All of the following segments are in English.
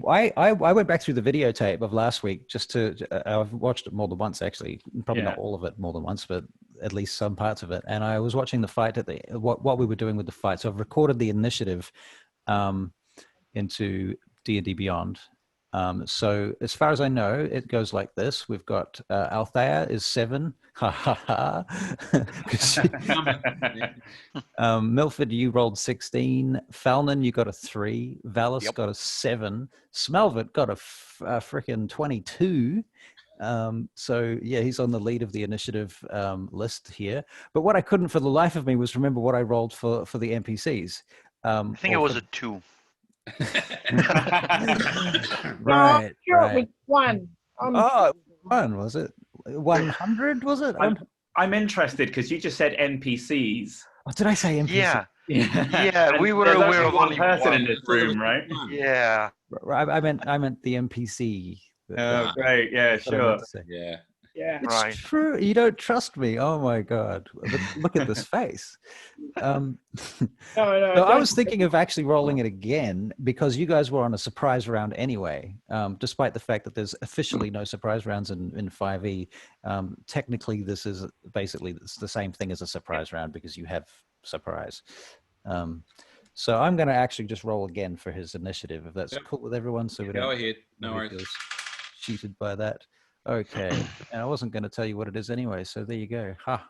I went back through the videotape of last week just to, I've watched it more than once actually, probably not all of it more than once, but at least some parts of it. And I was watching the fight at what we were doing with the fight. So I've recorded the initiative into D&D Beyond. So as far as I know, it goes like this. We've got Althea is 7. Ha ha ha. Milford, you rolled 16. Falnon, you got a 3. Valis got a 7. Smelvit got a freaking 22. So yeah, he's on the lead of the initiative list here. But what I couldn't for the life of me was remember what I rolled for the NPCs. I think it was a 2. Right. With 1. Oh, 1 was it? 100 was it? I'm interested because you just said NPCs. Oh, did I say NPC? Yeah. We were aware of one only person one in this room, right? Yeah. I meant the NPC. Oh, great. Yeah, sure. Yeah. It's true. You don't trust me. Oh my God. Look at this face. No, So I was thinking of actually rolling it again because you guys were on a surprise round anyway, despite the fact that there's officially no surprise rounds in 5e. Technically, this is basically the same thing as a surprise round because you have surprise. So I'm going to actually just roll again for his initiative, if that's cool with everyone. So we don't go ahead. No worries. Cheated by that. Okay. And I wasn't going to tell you what it is anyway. So there you go. Ha.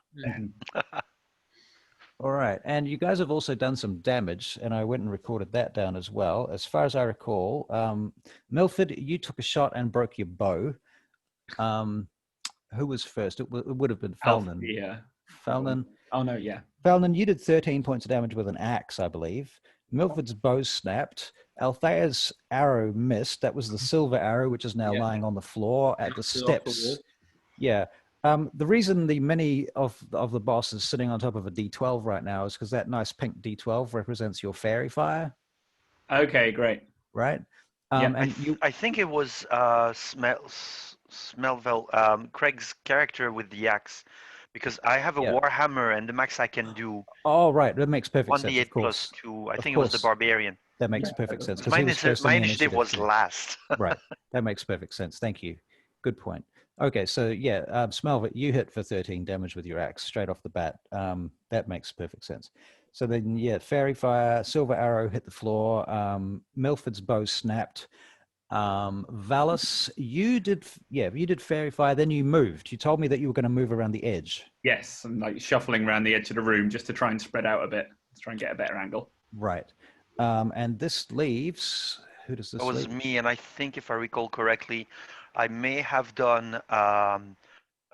All right. And you guys have also done some damage, and I went and recorded that down as well. As far as I recall, Milford, you took a shot and broke your bow. Who was first? It would have been Falnon. Yeah. Falnon. Oh, no, yeah. Falnon, you did 13 points of damage with an axe, I believe. Milford's bow snapped. Althea's arrow missed. That was the silver arrow, which is now lying on the floor at the steps. Yeah. The reason the mini of the boss is sitting on top of a D12 right now is because that nice pink D12 represents your fairy fire. Okay, great. Right? Yeah. And I think it was Smelville, Craig's character with the axe, because I have a Warhammer and the max I can do. Oh, right. That makes perfect sense. 1d8 plus 2. I think it was the barbarian. That makes perfect sense. My initiative was last. Right. That makes perfect sense. Thank you. Good point. Okay, so yeah, Smelvit, you hit for 13 damage with your axe straight off the bat. That makes perfect sense. So then, yeah, fairy fire, silver arrow hit the floor. Milford's bow snapped. Valis, you did fairy fire. Then you moved. You told me that you were going to move around the edge. Yes, I'm like shuffling around the edge of the room just to try and spread out a bit, to try and get a better angle. Right. And this leaves, who does this leave? It was me, and I think if I recall correctly, I may have done a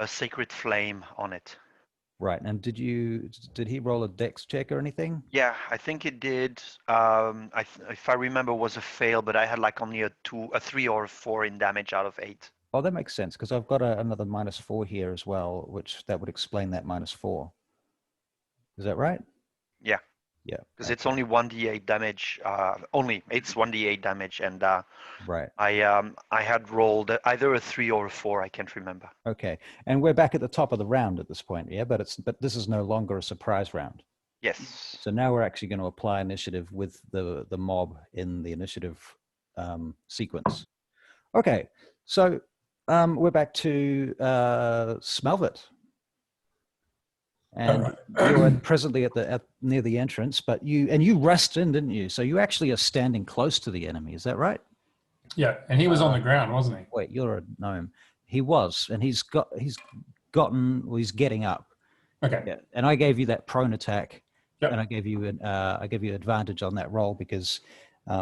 sacred flame on it. Right. And did he roll a dex check or anything? Yeah, I think it did. If I remember, it was a fail, but I had like only a 3 or a 4 in damage out of 8. Oh, that makes sense because I've got another -4 here as well, which that would explain that -4. Is that right? Yeah. Yeah. Because it's only 1d8 damage. It's 1d8 damage, and right. I had rolled either a 3 or a 4. I can't remember. Okay, and we're back at the top of the round at this point, yeah. But this is no longer a surprise round. Yes. So now we're actually going to apply initiative with the mob in the initiative sequence. Okay, so we're back to Smelvit. And you're presently near the entrance, but you rushed in, didn't you? So you actually are standing close to the enemy. Is that right? Yeah, and he was on the ground, wasn't he? Wait, you're a gnome. He was, and he's getting up. Okay. Yeah, and I gave you that prone attack, yep. And I gave you advantage on that roll because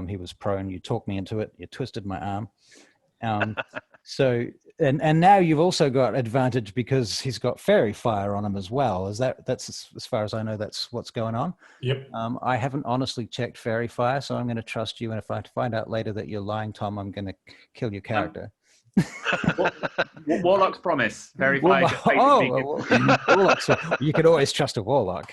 he was prone. You talked me into it. You twisted my arm. So. And now you've also got advantage because he's got fairy fire on him as well. That's as far as I know, that's what's going on. Yep. I haven't honestly checked fairy fire, so I'm going to trust you. And if I find out later that you're lying, Tom, I'm going to kill your character. Warlock's promise. Fairy fire. Warlocks. You can always trust a warlock.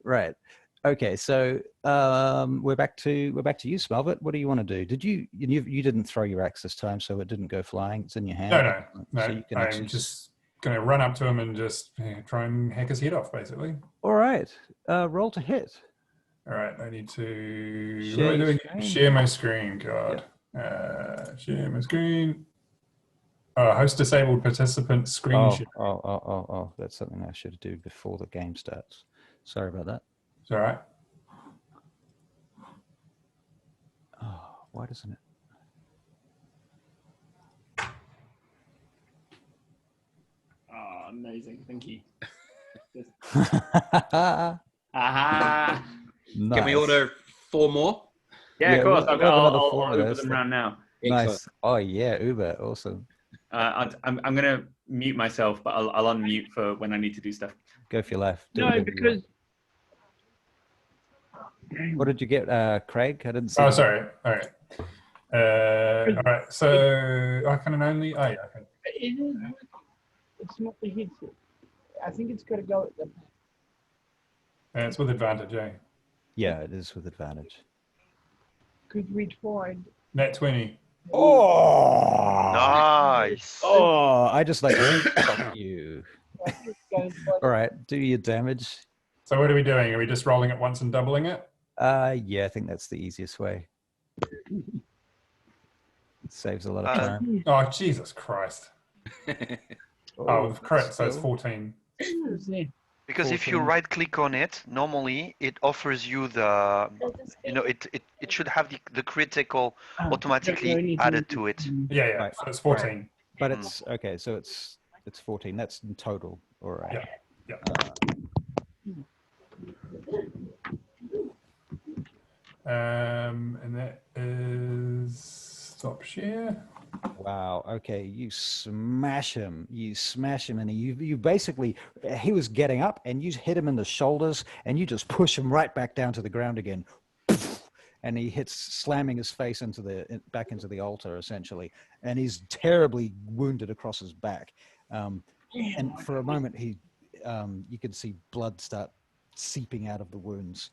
Right. Okay, so we're back to you, Smelvit. What do you want to do? You didn't throw your axe this time, so it didn't go flying. It's in your hand. No. So I'm just going to run up to him and just try and hack his head off, basically. All right. Roll to hit. All right. I need to share my screen. God. Share my screen. Host disabled participant screen share. Oh, that's something I should do before the game starts. Sorry about that. It's all right. Oh, why doesn't it? Oh, amazing. Thank you. Nice. Can we order 4 more? Yeah, of course. we'll have another I'll 4 of Uber those. them around now. Nice. Excellent. Oh yeah, Uber, awesome. I'm going to mute myself, but I'll unmute for when I need to do stuff. Go for your life. Do No, whatever you because want. What did you get, Craig? I didn't see. Oh, the- sorry. All right. All right. So I can only. Oh, yeah. Okay. it is. It's not the headset. I think it's got to go at the. It's with advantage, eh? Yeah, it is with advantage. Could we tried? Net 20. Oh, Nice. oh! I just like fuck you. All right, do your damage. So what are we doing? Are we just rolling it once and doubling it? Yeah, I think that's the easiest way. It saves a lot of time. Oh, Jesus Christ. Oh, with crit, so it's still. 14. Because if you 14. right click on it, normally it offers you the, it should have the critical automatically added to it. Yeah, yeah. Right. So it's 14. But it's okay. So it's 14. That's in total. All right. Yeah. And that is stop share. Wow. Okay. You smash him, and you basically, he was getting up, and you hit him in the shoulders, and you just push him right back down to the ground again, and he hits, slamming his face back into the altar essentially, and he's terribly wounded across his back. And for a moment, you could see blood start seeping out of the wounds.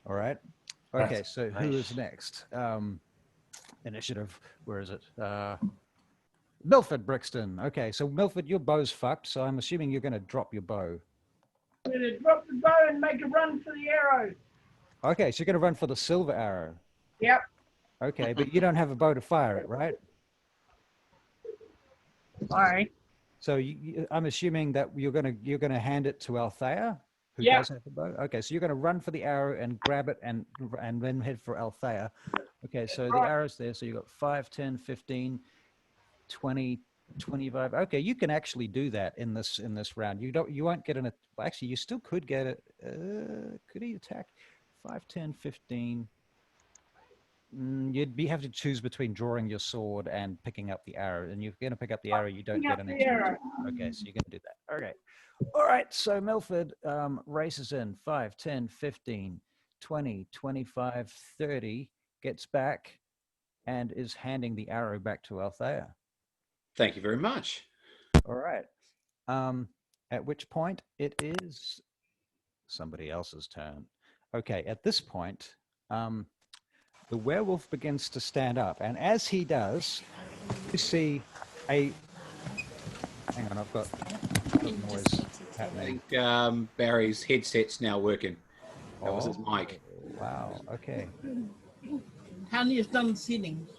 All right. Okay. So who is next? Initiative, where is it? Milford Brixton. Okay, so Milford, your bow's fucked, so I'm assuming you're going to drop your bow. I'm going to drop the bow and make a run for the arrow. Okay, so you're going to run for the silver arrow. Yep. Okay, but you don't have a bow to fire it, right? Sorry. So I'm assuming that you're going to hand it to Althea, who Yeah. does have a bow. Okay, so you're going to run for the arrow and grab it and then head for Althea. Okay, so the arrow's there. So you got 5, 10, 15, 20, 25. Okay, you can actually do that in this round. You won't get well, actually you still could get it. Could he attack 5, 10, 15? You'd have to choose between drawing your sword and picking up the arrow, and you're going to pick up the arrow. You don't get an extra. Okay, so you're going to do that. Okay. All right, so Milford races in 5, 10, 15, 20, 25, 30, gets back and is handing the arrow back to Althea. Thank you very much. All right. At which point it is somebody else's turn. Okay, at this point, the werewolf begins to stand up, and as he does, you see a... Hang on, I've got noise I happening. think Barry's headset's now working. That was his mic. Wow, okay. Tanya's done settings.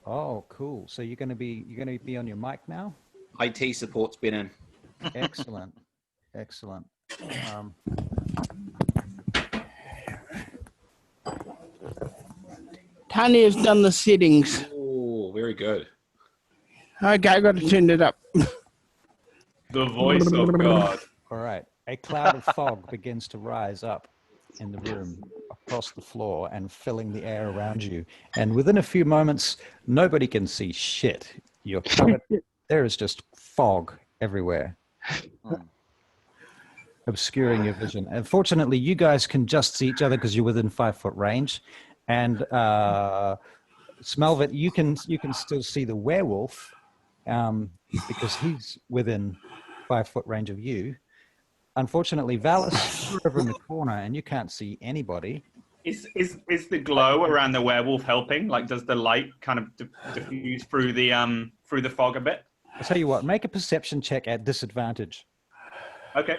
Oh, cool. So you're going to be on your mic now? IT support's been in. Excellent. Excellent. Tanya's done the settings. Oh, very good. Okay, I got to turn it up. The voice of God. All right. A cloud of fog begins to rise up in the room, across the floor, and filling the air around you. And within a few moments, nobody can see shit. You're covered. There is just fog everywhere, obscuring your vision. Unfortunately, you guys can just see each other because you're within 5-foot range. And Smelvit, you can still see the werewolf because he's within 5-foot range of you. Unfortunately, Valis, you're over in the corner and you can't see anybody. Is the glow around the werewolf helping? Like, does the light kind of diffuse through the fog a bit? I'll tell you what, make a perception check at disadvantage. Okay.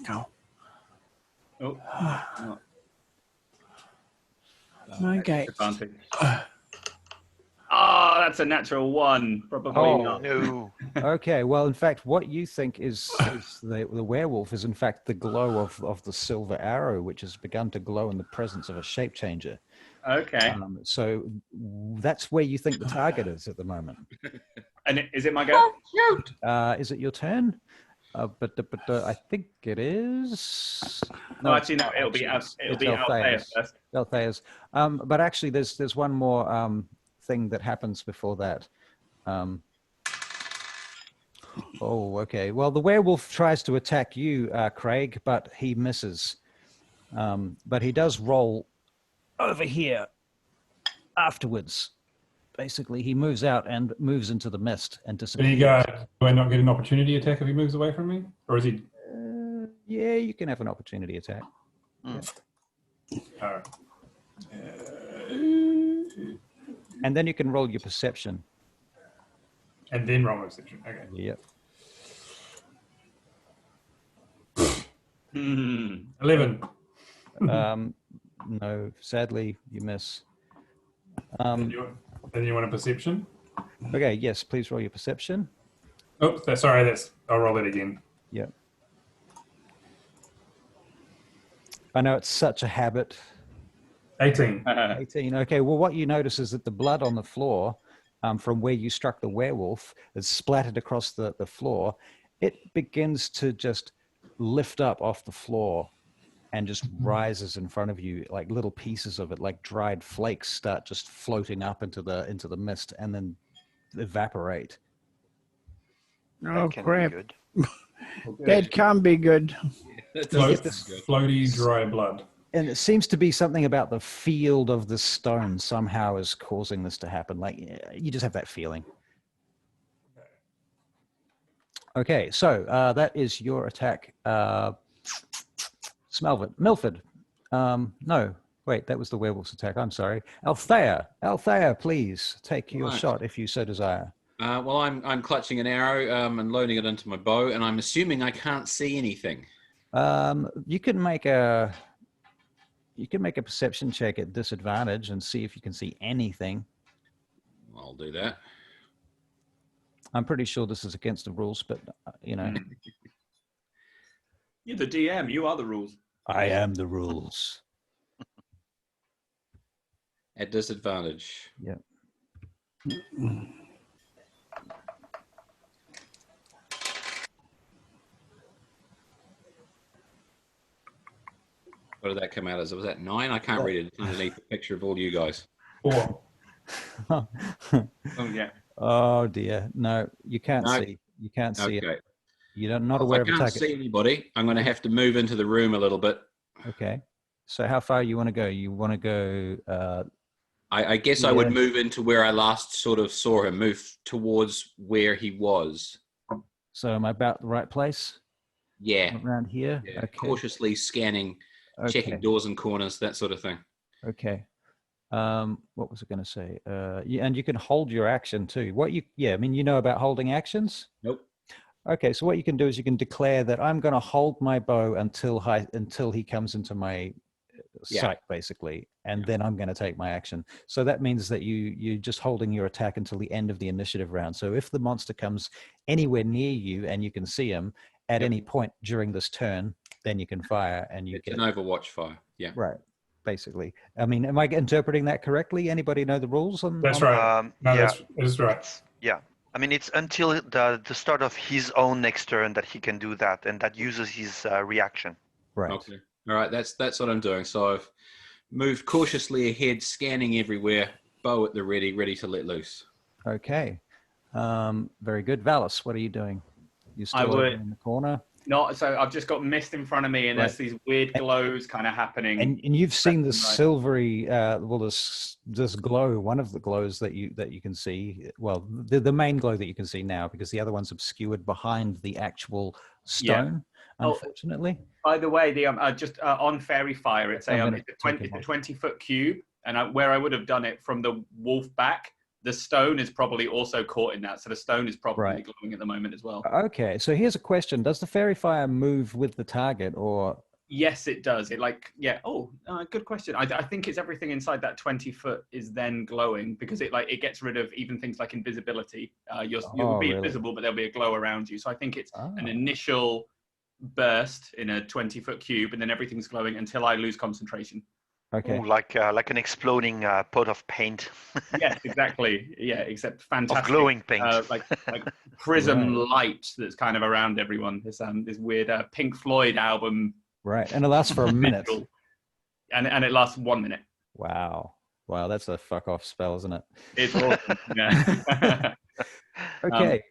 Go. Oh. Okay. Advantage. Oh, that's a natural 1. Probably Oh. not. No. Okay, well, in fact, what you think is the werewolf is, in fact, the glow of the silver arrow, which has begun to glow in the presence of a shape changer. Okay. So that's where you think the target is at the moment. And is it my go? Is it your turn? But I think it is. No, it's actually, no. not, It'll be it's Althea Althea's. first. Althea's. But actually, there's one more thing that happens before that. Oh, okay. Well, the werewolf tries to attack you, Craig, but he misses. But he does roll over here afterwards. Basically, he moves out and moves into the mist and disappears. Do I not get an opportunity attack if he moves away from me? Or is he... Yeah, you can have an opportunity attack. Alright. And then you can roll your perception. And then roll my perception. Okay. Yep. 11. No, sadly, you miss. Then you want a perception? Okay, yes, please roll your perception. Oh, I'll roll it again. Yep. I know it's such a habit. 18. 18. Okay, well, what you notice is that the blood on the floor from where you struck the werewolf is splattered across the floor. It begins to just lift up off the floor and just rises in front of you, like little pieces of it, like dried flakes start just floating up into the mist and then evaporate. Oh, That can crap. be good. That can't be good. Floaty, dry blood. And it seems to be something about the field of the stone somehow is causing this to happen. Like, you just have that feeling. Okay, so that is your attack. Milford. No, wait, that was the werewolf's attack. I'm sorry. Althea, please take your shot if you so desire. Well, I'm clutching an arrow and loading it into my bow, and I'm assuming I can't see anything. You can make a perception check at disadvantage and see if you can see anything. I'll do that. I'm pretty sure this is against the rules, but you know. You're the DM. You are the rules. I am the rules. At disadvantage. Yep. What did that come out as? Was that 9? I can't read it. It's underneath the picture of all you guys. 4. Oh yeah. Oh dear. No, you can't see. You can't see it. You're not aware of a target. If I can't see anybody, I'm going to have to move into the room a little bit. Okay. So how far you want to go? You want to go... I guess I would move into where I last sort of saw him, move towards where he was. So am I about the right place? Yeah. Around here? Yeah. Okay. Cautiously scanning, checking doors and corners, that sort of thing. Okay. What was I going to say? Yeah, and you can hold your action too. I mean, you know about holding actions? Nope. Okay, so what you can do is you can declare that I'm going to hold my bow until he comes into my sight, basically, and then I'm going to take my action. So that means that you're just holding your attack until the end of the initiative round. So if the monster comes anywhere near you and you can see him at any point during this turn, then you can fire and you get an Overwatch fire. Yeah. Right. Basically. I mean, am I interpreting that correctly? Anybody know the rules on That's on right. No, that's right. Yeah. I mean, it's until the start of his own next turn that he can do that, and that uses his reaction. Right. Okay. All right. That's what I'm doing. So I've moved cautiously ahead, scanning everywhere, bow at the ready to let loose. Okay. Very good. Valis, what are you doing? You still over in the corner? No, so I've just got mist in front of me, and there's these weird glows kind of happening. And you've seen this silvery, this glow. One of the glows that you can see. Well, the main glow that you can see now, because the other one's obscured behind the actual stone. Yeah. Unfortunately. By the way, the just on Fairy Fire, it's a 20-foot cube, and where I would have done it from the wolf back, the stone is probably also caught in that. So the stone is probably glowing at the moment as well. Okay, so here's a question: does the Fairy Fire move with the target, or Yes, it does. It good question. I think it's everything inside that 20 foot is then glowing because it gets rid of even things like invisibility. You'll be invisible, but there'll be a glow around you. So I think it's an initial burst in a 20-foot cube, and then everything's glowing until I lose concentration. Okay. Ooh, like an exploding pot of paint. Yes, exactly. Yeah, except fantastic. Of glowing paint. Like prism light that's kind of around everyone. This weird Pink Floyd album. Right, and it lasts for a minute. And it lasts 1 minute. Wow, that's a fuck off spell, isn't it? It's awesome. Yeah. Okay.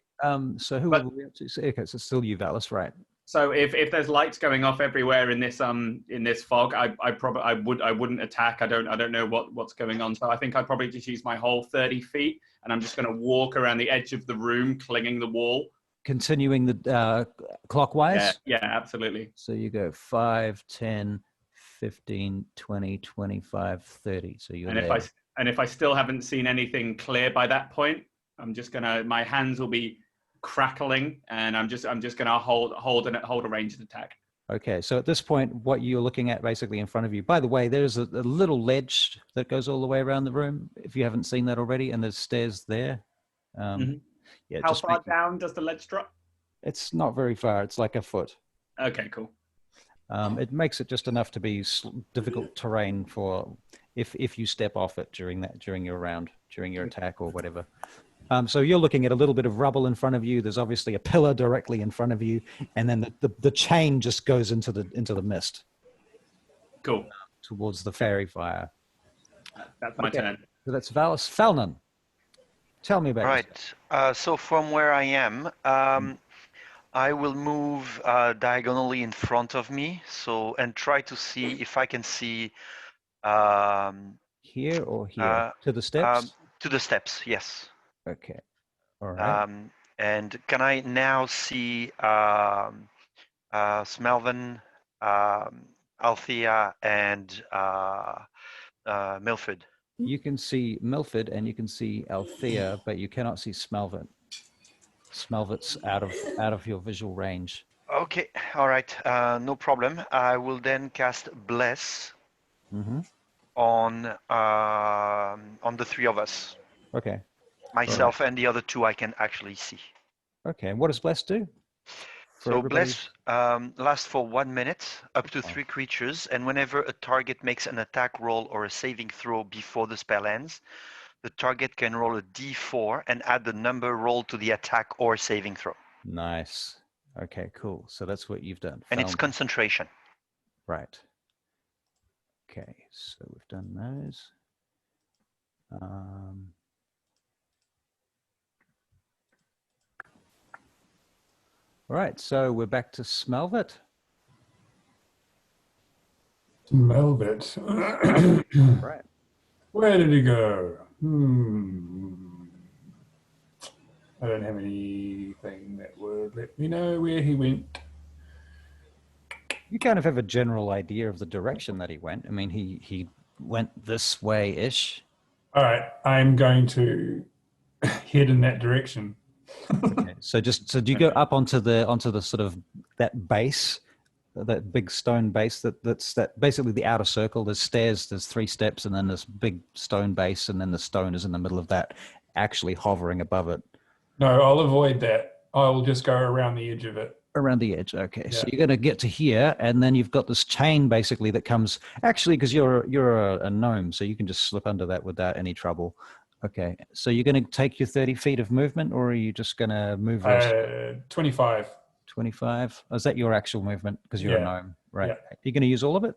So who will we up to? Okay, so still you, Valis, right? So if there's lights going off everywhere in this fog, I wouldn't attack. I don't know what's going on. So I think I'd probably just use my whole 30 feet, and I'm just going to walk around the edge of the room, clinging the wall. Continuing the clockwise? Yeah, absolutely. So you go 5, 10, 15, 20, 25, 30. So you're there. If I still haven't seen anything clear by that point, my hands will be crackling, and I'm just gonna hold a ranged attack. Okay, so at this point, what you're looking at basically in front of you. By the way, there's a little ledge that goes all the way around the room. If you haven't seen that already, and there's stairs there. Yeah. How far down does the ledge drop? It's not very far. It's like a foot. Okay, cool. It makes it just enough to be difficult terrain for if you step off it during your round, during your attack or whatever. So you're looking at a little bit of rubble in front of you. There's obviously a pillar directly in front of you, and then the chain just goes into the mist. Cool. Towards the fairy fire. That's my turn. So that's Valis. Falnon, tell me about it. Right. So from where I am, I will move diagonally in front of me. And try to see if I can see. Here or here? To the steps? To the steps, yes. Okay. All right. And can I now see Smelvin, Althea, and Milford? You can see Milford and you can see Althea, but you cannot see Smelvin. Smelvit's out of your visual range. Okay. All right. No problem. I will then cast Bless on the three of us. Okay. Myself and the other two I can actually see. Okay. And what does Bless do? So Bless lasts for 1 minute, up to 3 creatures, and whenever a target makes an attack roll or a saving throw before the spell ends, the target can roll a d4 and add the number rolled to the attack or saving throw. Nice. Okay, cool. So that's what you've done. And it's concentration. Right. Okay, so we've done those. All right, so we're back to Smelvit. Smelvit. Right. Where did he go? I don't have anything that would let me know where he went. You kind of have a general idea of the direction that he went. I mean, he went this way-ish. All right, I'm going to head in that direction. Okay. So do you go up onto the sort of that base, that big stone base that's basically the outer circle? There's stairs, there's 3 steps, and then this big stone base, and then the stone is in the middle of that, actually hovering above it. No, I'll avoid that. I'll just go around the edge of it. Around the edge. Okay. Yeah. So you're going to get to here, and then you've got this chain basically that comes actually because you're a gnome, so you can just slip under that without any trouble. Okay. So you're going to take your 30 feet of movement, or are you just going to move? 25. 25. Oh, is that your actual movement? Because you're a gnome, right? Yeah. Are you going to use all of it?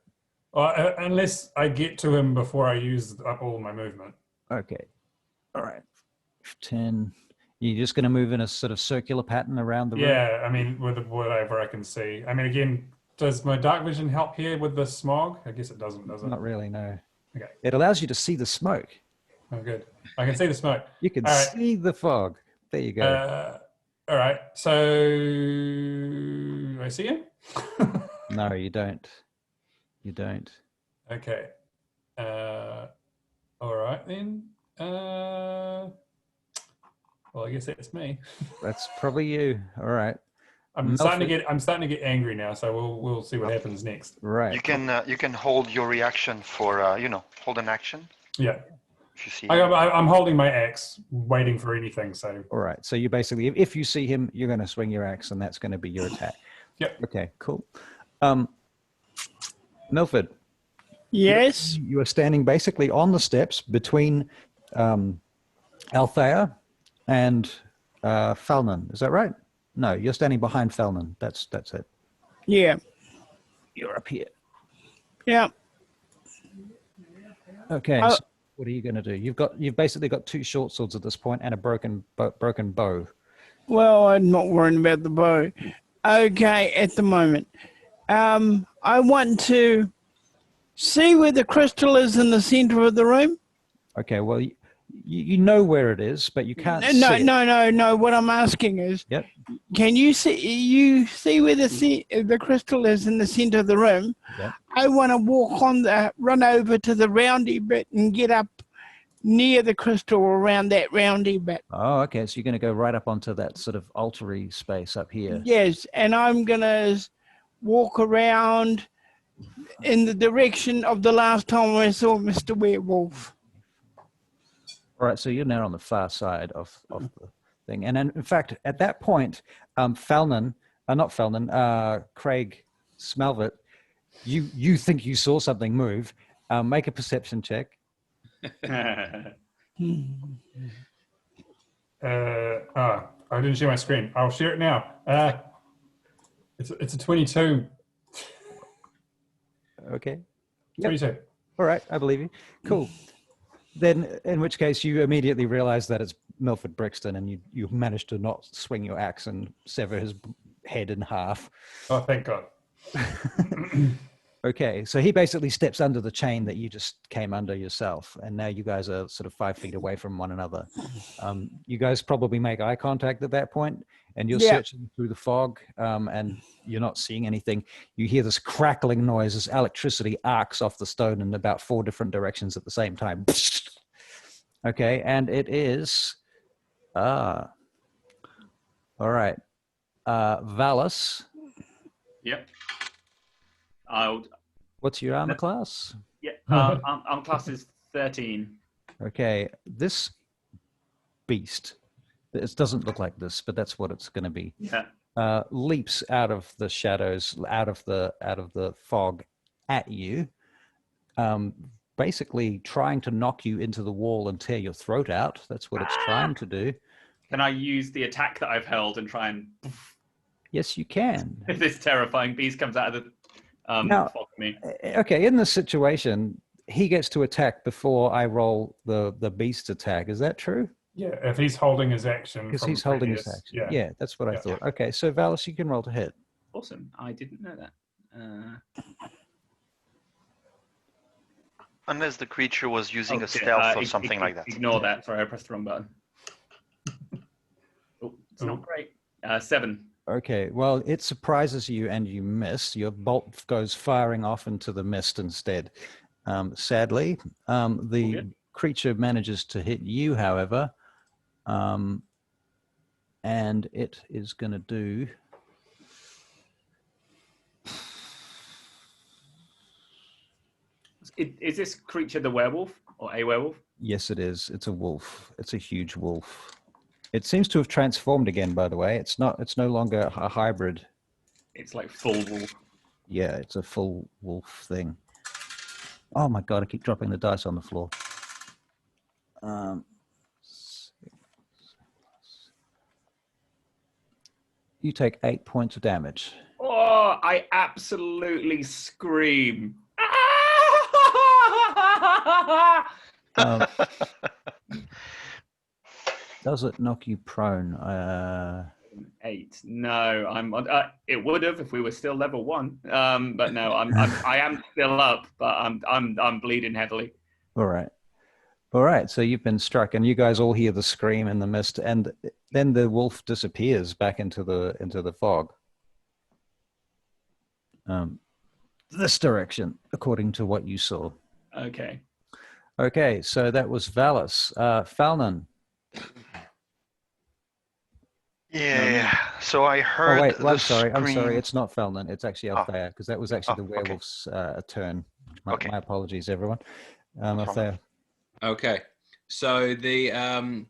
Unless I get to him before I use up all my movement. Okay. All right. 10. You're just going to move in a sort of circular pattern around the room? Yeah, I mean, with whatever I can see. I mean, again, does my dark vision help here with the smog? I guess it doesn't, does it? Not really, no. Okay. It allows you to see the smoke. Oh, good. I can see the smoke. You can see the fog. There you go. All right. So, I see him? No, you don't. You don't. Okay. All right, then. Well, I guess that's me. That's probably you. All right. I'm starting to get angry now, so we'll see what happens next. Right. You can hold your reaction for hold an action Yeah. if you see. I'm holding my axe, waiting for anything. So. All right. So you basically, if you see him, you're going to swing your axe, and that's going to be your attack. Yep. Okay. Cool. Milford. Yes. You are standing basically on the steps between Althea and Falnon. Is that right? No, you're standing behind Falnon. That's it. Yeah. You're up here. Yeah. Okay. So what are you going to do? You've basically got 2 short swords at this point and a broken bow. Well, I'm not worrying about the bow. Okay, at the moment. I want to see where the crystal is in the center of the room. Okay. Well, you know where it is, but you can't see it. No. What I'm asking is, Yep. can you see where the crystal is in the center of the room? Yep. I want to run over to the roundy bit and get up near the crystal around that roundy bit. Oh, okay. So you're going to go right up onto that sort of altar-y space up here. Yes, and I'm going to walk around in the direction of the last time I saw Mr. Werewolf. All right. So you're now on the far side of the thing. And in fact, at that point, Craig Smelvit, you think you saw something move. Make a perception check. I didn't share my screen. I'll share it now. It's a 22. Okay. Yep. 22. All right. I believe you. Cool. Then, in which case, you immediately realize that it's Milford Brixton, and you managed to not swing your axe and sever his head in half. Oh, thank God. Okay, so he basically steps under the chain that you just came under yourself, and now you guys are sort of 5 feet away from one another. You guys probably make eye contact at that point, and you're searching through the fog, and you're not seeing anything. You hear this crackling noise as electricity arcs off the stone in about 4 different directions at the same time. Okay, and it is... all right. Valis. Yep. What's your armor class? Yeah, armor class is 13. Okay, this beast, it doesn't look like this, but that's what it's going to be. Yeah. Leaps out of the shadows, out of the fog at you, basically trying to knock you into the wall and tear your throat out. That's what it's trying to do. Can I use the attack that I've held and try and... Yes, you can. If this terrifying beast comes out of the now, fog me. Okay, in this situation, he gets to attack before I roll the beast's attack. Is that true? Yeah, if he's holding his action. Because he's holding his action. Yeah, that's what I thought. Okay, so Valis, you can roll to hit. Awesome. I didn't know that. Unless the creature was using a stealth or something like that. Ignore that. Sorry, I pressed the wrong button. Oh, it's not great. 7. Okay, well, it surprises you and you miss. Your bolt goes firing off into the mist instead. Sadly, the creature manages to hit you, however, and it is going to do... Is this creature the werewolf or a werewolf? Yes, it is. It's a wolf. It's a huge wolf. It seems to have transformed again, by the way. It's no longer a hybrid. It's like full wolf. Yeah, it's a full wolf thing. Oh my God, I keep dropping the dice on the floor. You take 8 points of damage. Oh, I absolutely scream. Does it knock you prone? 8. No, I'm. It would have if we were still level 1. But no, I am still up, but I'm bleeding heavily. All right. So you've been struck, and you guys all hear the scream in the mist, and then the wolf disappears back into the fog. This direction, according to what you saw. Okay. Okay, so that was Valis. Falnon. Yeah. So I Oh heard wait, the I'm sorry. I'm sorry. scream. It's not Felnan. It's actually Oh, Althea, because that was actually the okay. werewolf's turn. Okay. My apologies, everyone. No problem. Althea. Okay. So the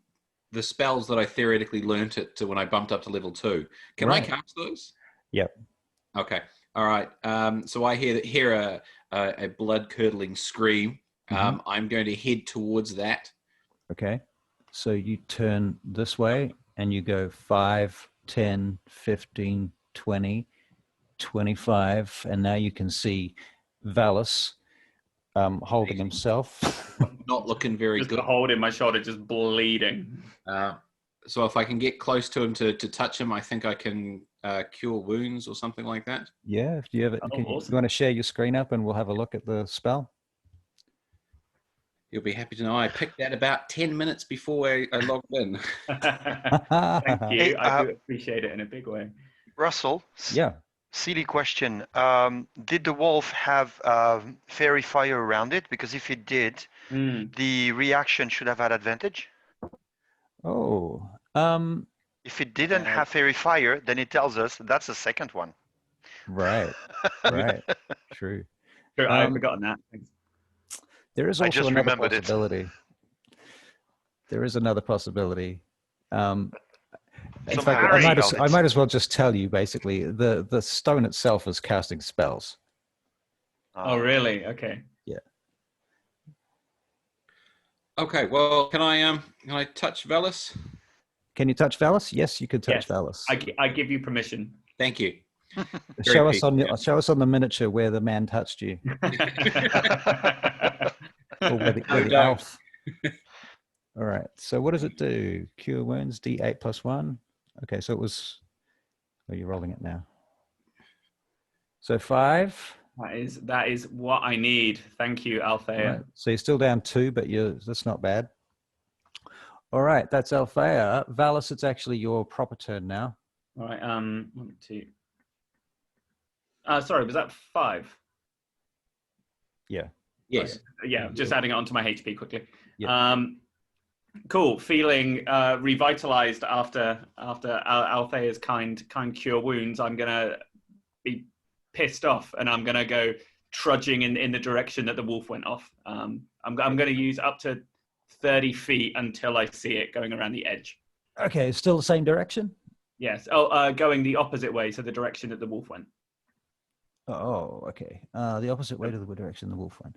spells that I theoretically learnt it to when I bumped up to level 2, can I Right. cast those? Yep. Okay. All right. So I hear a blood curdling scream. I'm going to head towards that. Okay. So you turn this way and you go 5, 10, 15, 20, 25. And now you can see Valus holding himself. Not looking very Just good. a hold in my shoulder, just bleeding. So if I can get close to him to touch him, I think I can cure wounds or something like that. Yeah. If you have it, Oh, awesome. you want to share your screen up and we'll have a look at the spell? You'll be happy to know I picked that about 10 minutes before I logged in. Thank you. Hey, I do appreciate it in a big way. Russell. Yeah. Silly question. Did the wolf have fairy fire around it? Because if it did, the reaction should have had advantage. Oh. If it didn't have fairy fire, then it tells us that's the second one. Right. Right. True. Sure, I've forgotten that. Thanks. There is I also just another remembered it. possibility. There is another possibility. In Some fact, Harry I spells. might as well just tell you. Basically, the stone itself is casting spells. Oh, really? Okay. Yeah. Okay. Well, can I touch Velis? Can you touch Valus? Yes, you can touch Yes. Valus. I give you permission. Thank you. Show us on the miniature where the man touched you, or where the elf. All right. So what does it do? Cure wounds, D8 plus 1. Okay, so it was. Oh, you're rolling it now. So 5. That is what I need. Thank you, Althea. Right. So you're still down 2, but that's not bad. All right, that's Althea. Valus, it's actually your proper turn now. All right. 1, 2. Sorry, was that 5? Yeah. Yes. Okay. Yeah, just adding it onto my HP quickly. Yeah. Cool. Feeling revitalized after Althea's kind cure wounds. I'm gonna be pissed off, and I'm gonna go trudging in the direction that the wolf went off. I'm gonna use up to 30 feet until I see it going around the edge. Okay, still the same direction? Yes. Oh, going the opposite way, so the direction that the wolf went. Oh, okay. The opposite way to the direction the wolf went.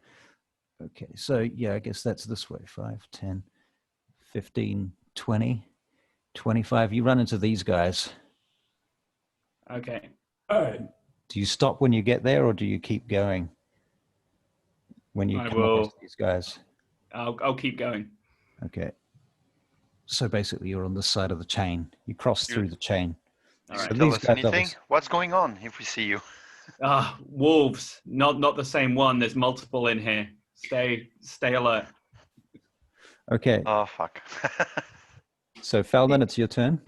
Okay, so yeah, I guess that's this way. 5, 10, 15, 20, 25. You run into these guys. Okay. Do you stop when you get there, or do you keep going when you come across these guys? I'll keep going. Okay. So basically, you're on this side of the chain. You cross through the chain. All So right. Tell these us guys anything. What's going on if we see you? Wolves. Not the same one. There's multiple in here. Stay alert. Okay. Oh fuck. So Feldman, it's your turn.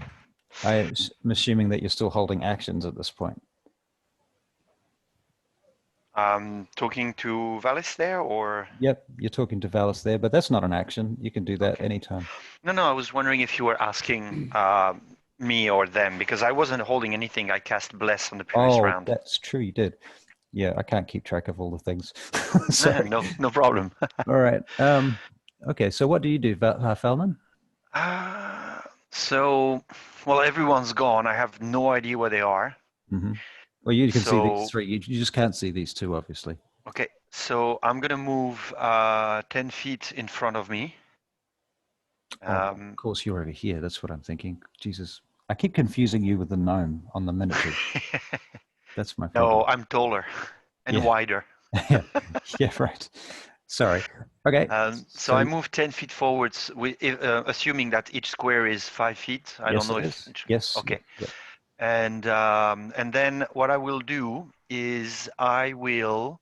I'm assuming that you're still holding actions at this point. Talking to Valis there, or? Yep, you're talking to Valis there, but that's not an action. You can do that anytime. No, I was wondering if you were asking me or them, because I wasn't holding anything. I cast Bless on the previous round. That's true, you did. Yeah, I can't keep track of all the things. Sorry. No problem. All right. Okay, so what do you do, Feldman? Well, everyone's gone. I have no idea where they are. Mm-hmm. Well, you can see these 3. You just can't see these 2, obviously. Okay, so I'm going to move 10 feet in front of me. Of course, you're over here. That's what I'm thinking. Jesus. I keep confusing you with the gnome on the miniature. That's my problem. No, I'm taller and wider. Yeah, right. Sorry. Okay. So I move 10 feet forwards, assuming that each square is 5 feet. I don't know if. Yes. Okay. Yep. And then what I will do is I will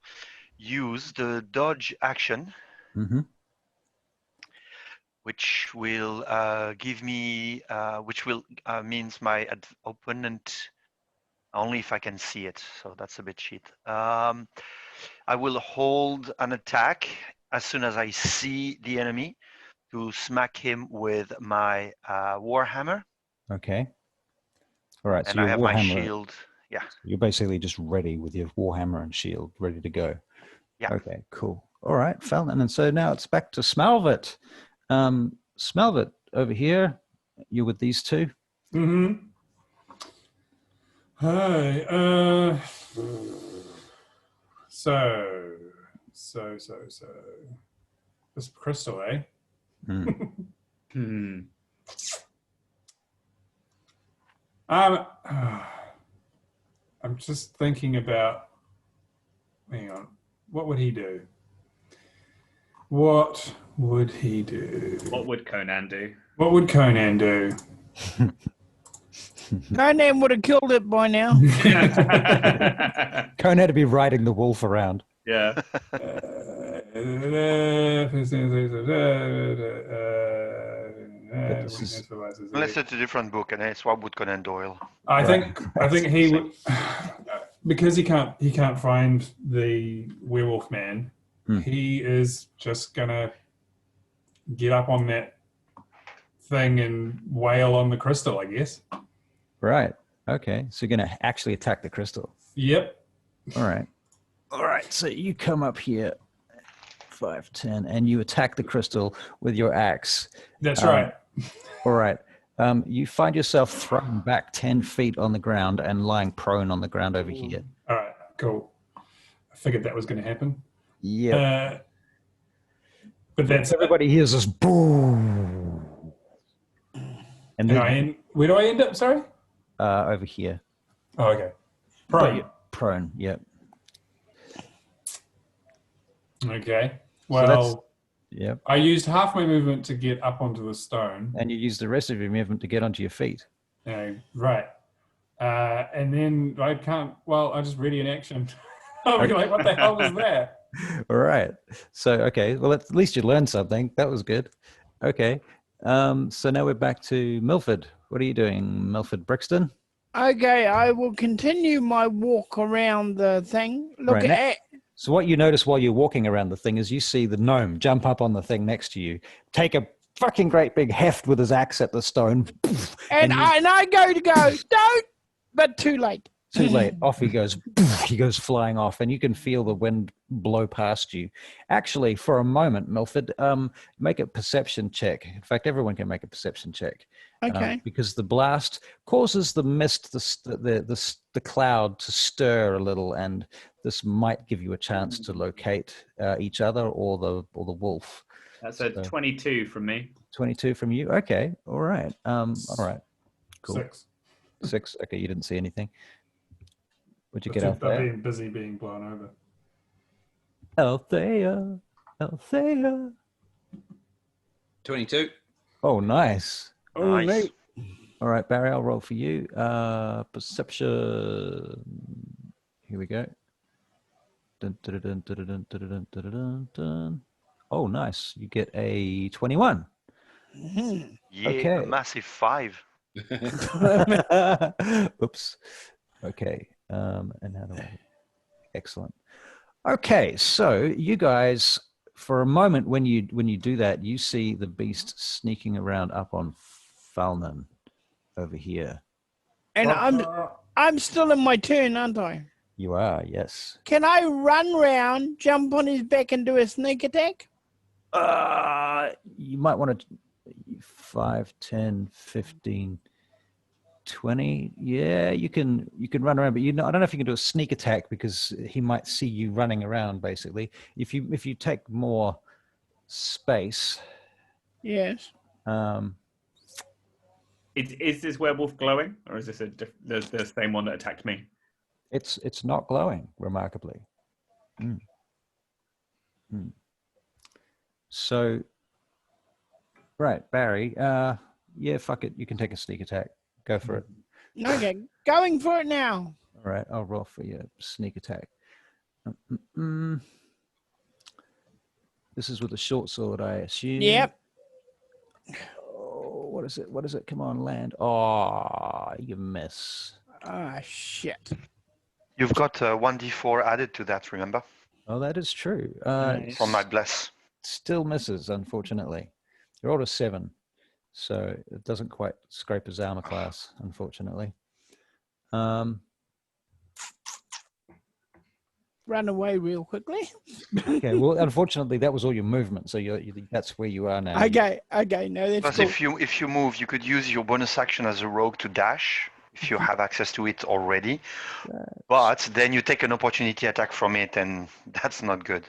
use the dodge action, which will give me, which will means my opponent, only if I can see it. So that's a bit cheat. I will hold an attack as soon as I see the enemy to smack him with my Warhammer. Okay. All right. So And I your have my warhammer. shield. Yeah. You're basically just ready with your warhammer and shield, ready to go. Yeah. Okay. Cool. All right, Felton. And so now it's back to Smalvit. Smalvit over here. You with these two? Mm-hmm. Hi. So. This crystal, eh? Hmm. I'm just thinking about. Hang on. What would he do? What would he do? What would Conan do? What would Conan do? Conan would have killed it by now. Conan had to be riding the wolf around. Yeah. Unless it's a different book, and it's what would Conan Doyle? I think he would, because he can't find the werewolf man. He is just gonna get up on that thing and wail on the crystal, I guess. Right. Okay. So you're going to actually attack the crystal. Yep. All right. All right. So you come up here, 5, 10, and you attack the crystal with your axe. That's right. All right. You find yourself thrown back 10 feet on the ground and lying prone on the ground over here. All right. Cool. I figured that was going to happen. Yeah. But that's everybody hears this boom. And then where do I end up? Sorry. Over here. Oh, okay. Prone. Prone. Yep. Okay. Well, yep. I used half my movement to get up onto the stone. And you used the rest of your movement to get onto your feet. Right. And then I can't. Well, I just ready in action. I'll be like, what the hell was that? All right. So, okay. Well, at least you learned something. That was good. Okay. So now we're back to Milford. What are you doing, Milford Brixton? Okay, I will continue my walk around the thing. Look Right, at So what you notice while you're walking around the thing is you see the gnome jump up on the thing next to you, take a fucking great big heft with his axe at the stone. and I go, don't, but too late. Too late. Off he goes. He goes flying off, and you can feel the wind blow past you. Actually, for a moment, Milford, make a perception check. In fact, everyone can make a perception check. Okay. Because the blast causes the mist, the cloud to stir a little, and this might give you a chance to locate each other or the wolf. That's a 22 from me. 22 from you. Okay. All right. All right. Cool. 6. Okay. You didn't see anything. What'd you get out there? Being busy being blown over. Althea. 22. Oh, nice. Oh, Nice. All right, Barry, I'll roll for you. Perception. Here we go. Dun, dun, dun, dun, dun, dun, dun, dun, dun, dun. Oh, nice. You get a 21. Yeah, Okay. a massive 5. Oops. Okay. And how do I? Excellent. Okay, so you guys, for a moment, when you do that, you see the beast sneaking around up on Falnan over here. And I'm still in my turn, aren't I? You are, yes. Can I run round, jump on his back, and do a sneak attack? You might want to 5, 10, 15, 20. Yeah, you can run around, but I don't know if you can do a sneak attack because he might see you running around. Basically, if you take more space. Yes. Is this werewolf glowing, or is this the same one that attacked me? It's not glowing, remarkably. So, right, Barry. Yeah, fuck it. You can take a sneak attack. Go for it. Okay, going for it now. All right, I'll roll for your sneak attack. This is with a short sword, I assume. Yep. Oh, what is it? What is it? Come on, land. Oh, you miss. Ah, shit. You've got 1d4 added to that, remember? Oh, that is true. From my bless. Still misses, unfortunately. You rolled a 7, so it doesn't quite scrape his armor class, unfortunately. Um, Run away real quickly. okay. Well, unfortunately, that was all your movement, so that's where you are now. Okay, no, that's Plus, cool. if you move, you could use your bonus action as a rogue to dash if you have access to it already. But then you take an opportunity attack from it, and that's not good.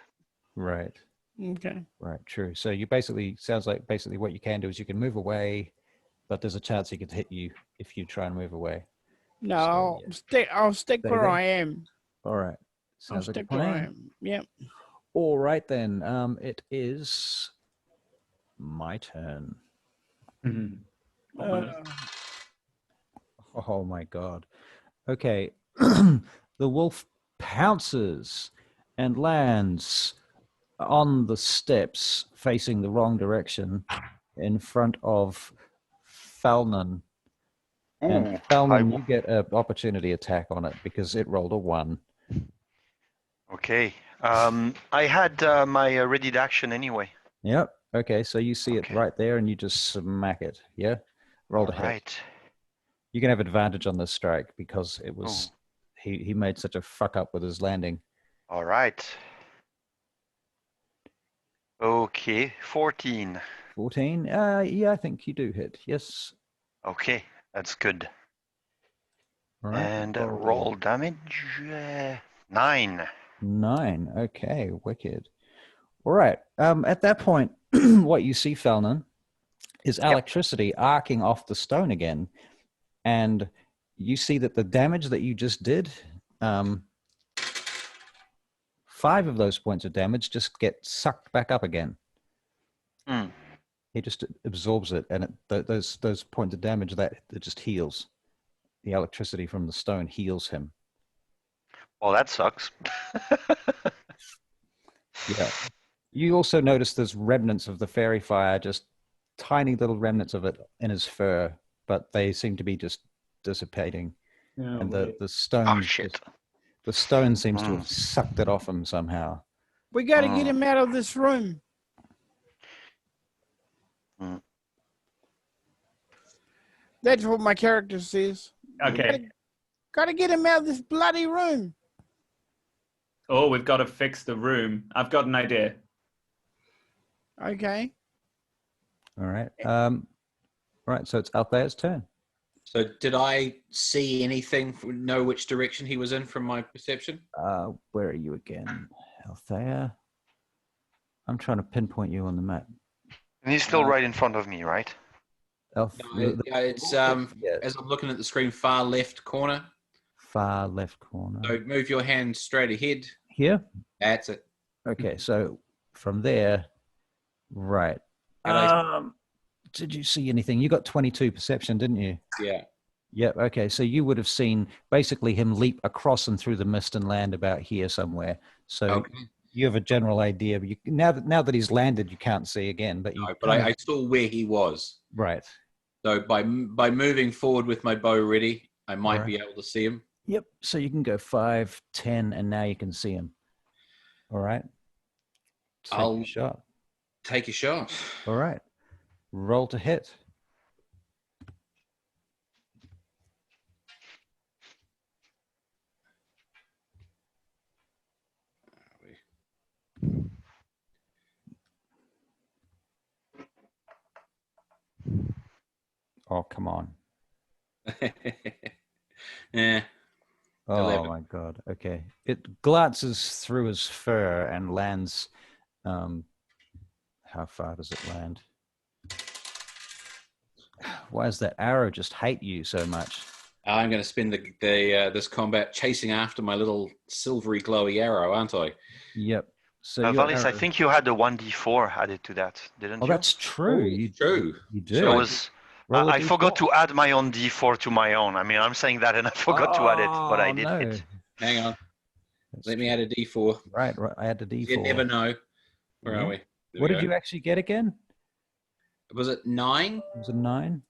Right. Okay. Right. True. So you basically sounds like basically what you can do is you can move away, but there's a chance he could hit you if you try and move away. No, So, I'll stick Stay where there. I am. All right. I'll Sounds like a stick where I plan. am. Yep. All right then. It is my turn. Mhm. Ominous. Oh my god. Okay. The wolf pounces and lands on the steps facing the wrong direction in front of Falnon. And Falnon, you get an opportunity attack on it because it rolled a 1. Okay. I had my readied action anyway. Yep. Okay, so you see it Okay. right there and you just smack it. Yeah? Roll All a hit. right. You can have advantage on this strike because it was he made such a fuck up with his landing. All right. Okay, 14. 14? Yeah, I think you do hit. Yes. Okay, that's good. All right. And roll damage. 9. 9. Okay, wicked. All right. At that point, what you see, Felnan, is electricity arcing off the stone again. And you see that the damage that you just did, 5 of those points of damage just get sucked back up again. Hmm. He just absorbs it, and those points of damage that it just heals. The electricity from the stone heals him. Well, that sucks. Yeah. You also notice there's remnants of the fairy fire, just tiny little remnants of it in his fur, but they seem to be just dissipating. Yeah, And weird. the stone, Oh, shit. the stone seems to have sucked it off him somehow. We got to get him out of this room. Mm. That's what my character says. Okay. Got to get him out of this bloody room. Oh, we've got to fix the room. I've got an idea. Okay. All right. Right. So it's Althea's turn. So did I see anything, know which direction he was in from my perception? Where are you again, Althea? I'm trying to pinpoint you on the map. And he's still right in front of me, right? It's as I'm looking at the screen, far left corner. Far left corner. So move your hand straight ahead. Here? That's it. Okay, so from there, right. Did you see anything? You got 22 perception, didn't you? Yeah. Yep. Okay, so you would have seen basically him leap across and through the mist and land about here somewhere. So you have a general idea. But now that he's landed, you can't see again. But I saw where he was. Right. So by moving forward with my bow ready, I might be able to see him. Yep. So you can go 5, 10, and now you can see him. All right. I'll take a shot. Take a shot. All right. Roll to hit. Oh, come on. Yeah. Oh 11. my God. Okay. It glances through his fur and lands. How far does it land? Why does that arrow just hate you so much? I'm going to spend this combat chasing after my little silvery glowy arrow, aren't I? Yep. So Valis, I think you had a 1d4 added to that, didn't you? Oh, that's true. True. You do. So I forgot to add my own d4 to my own. I mean, I'm saying that and I forgot to add it, but I did it. Hang on. Let me add a d4. Right. I had a d4. You never know. Where are we? What did you actually get again? Was it 9? It was a 9?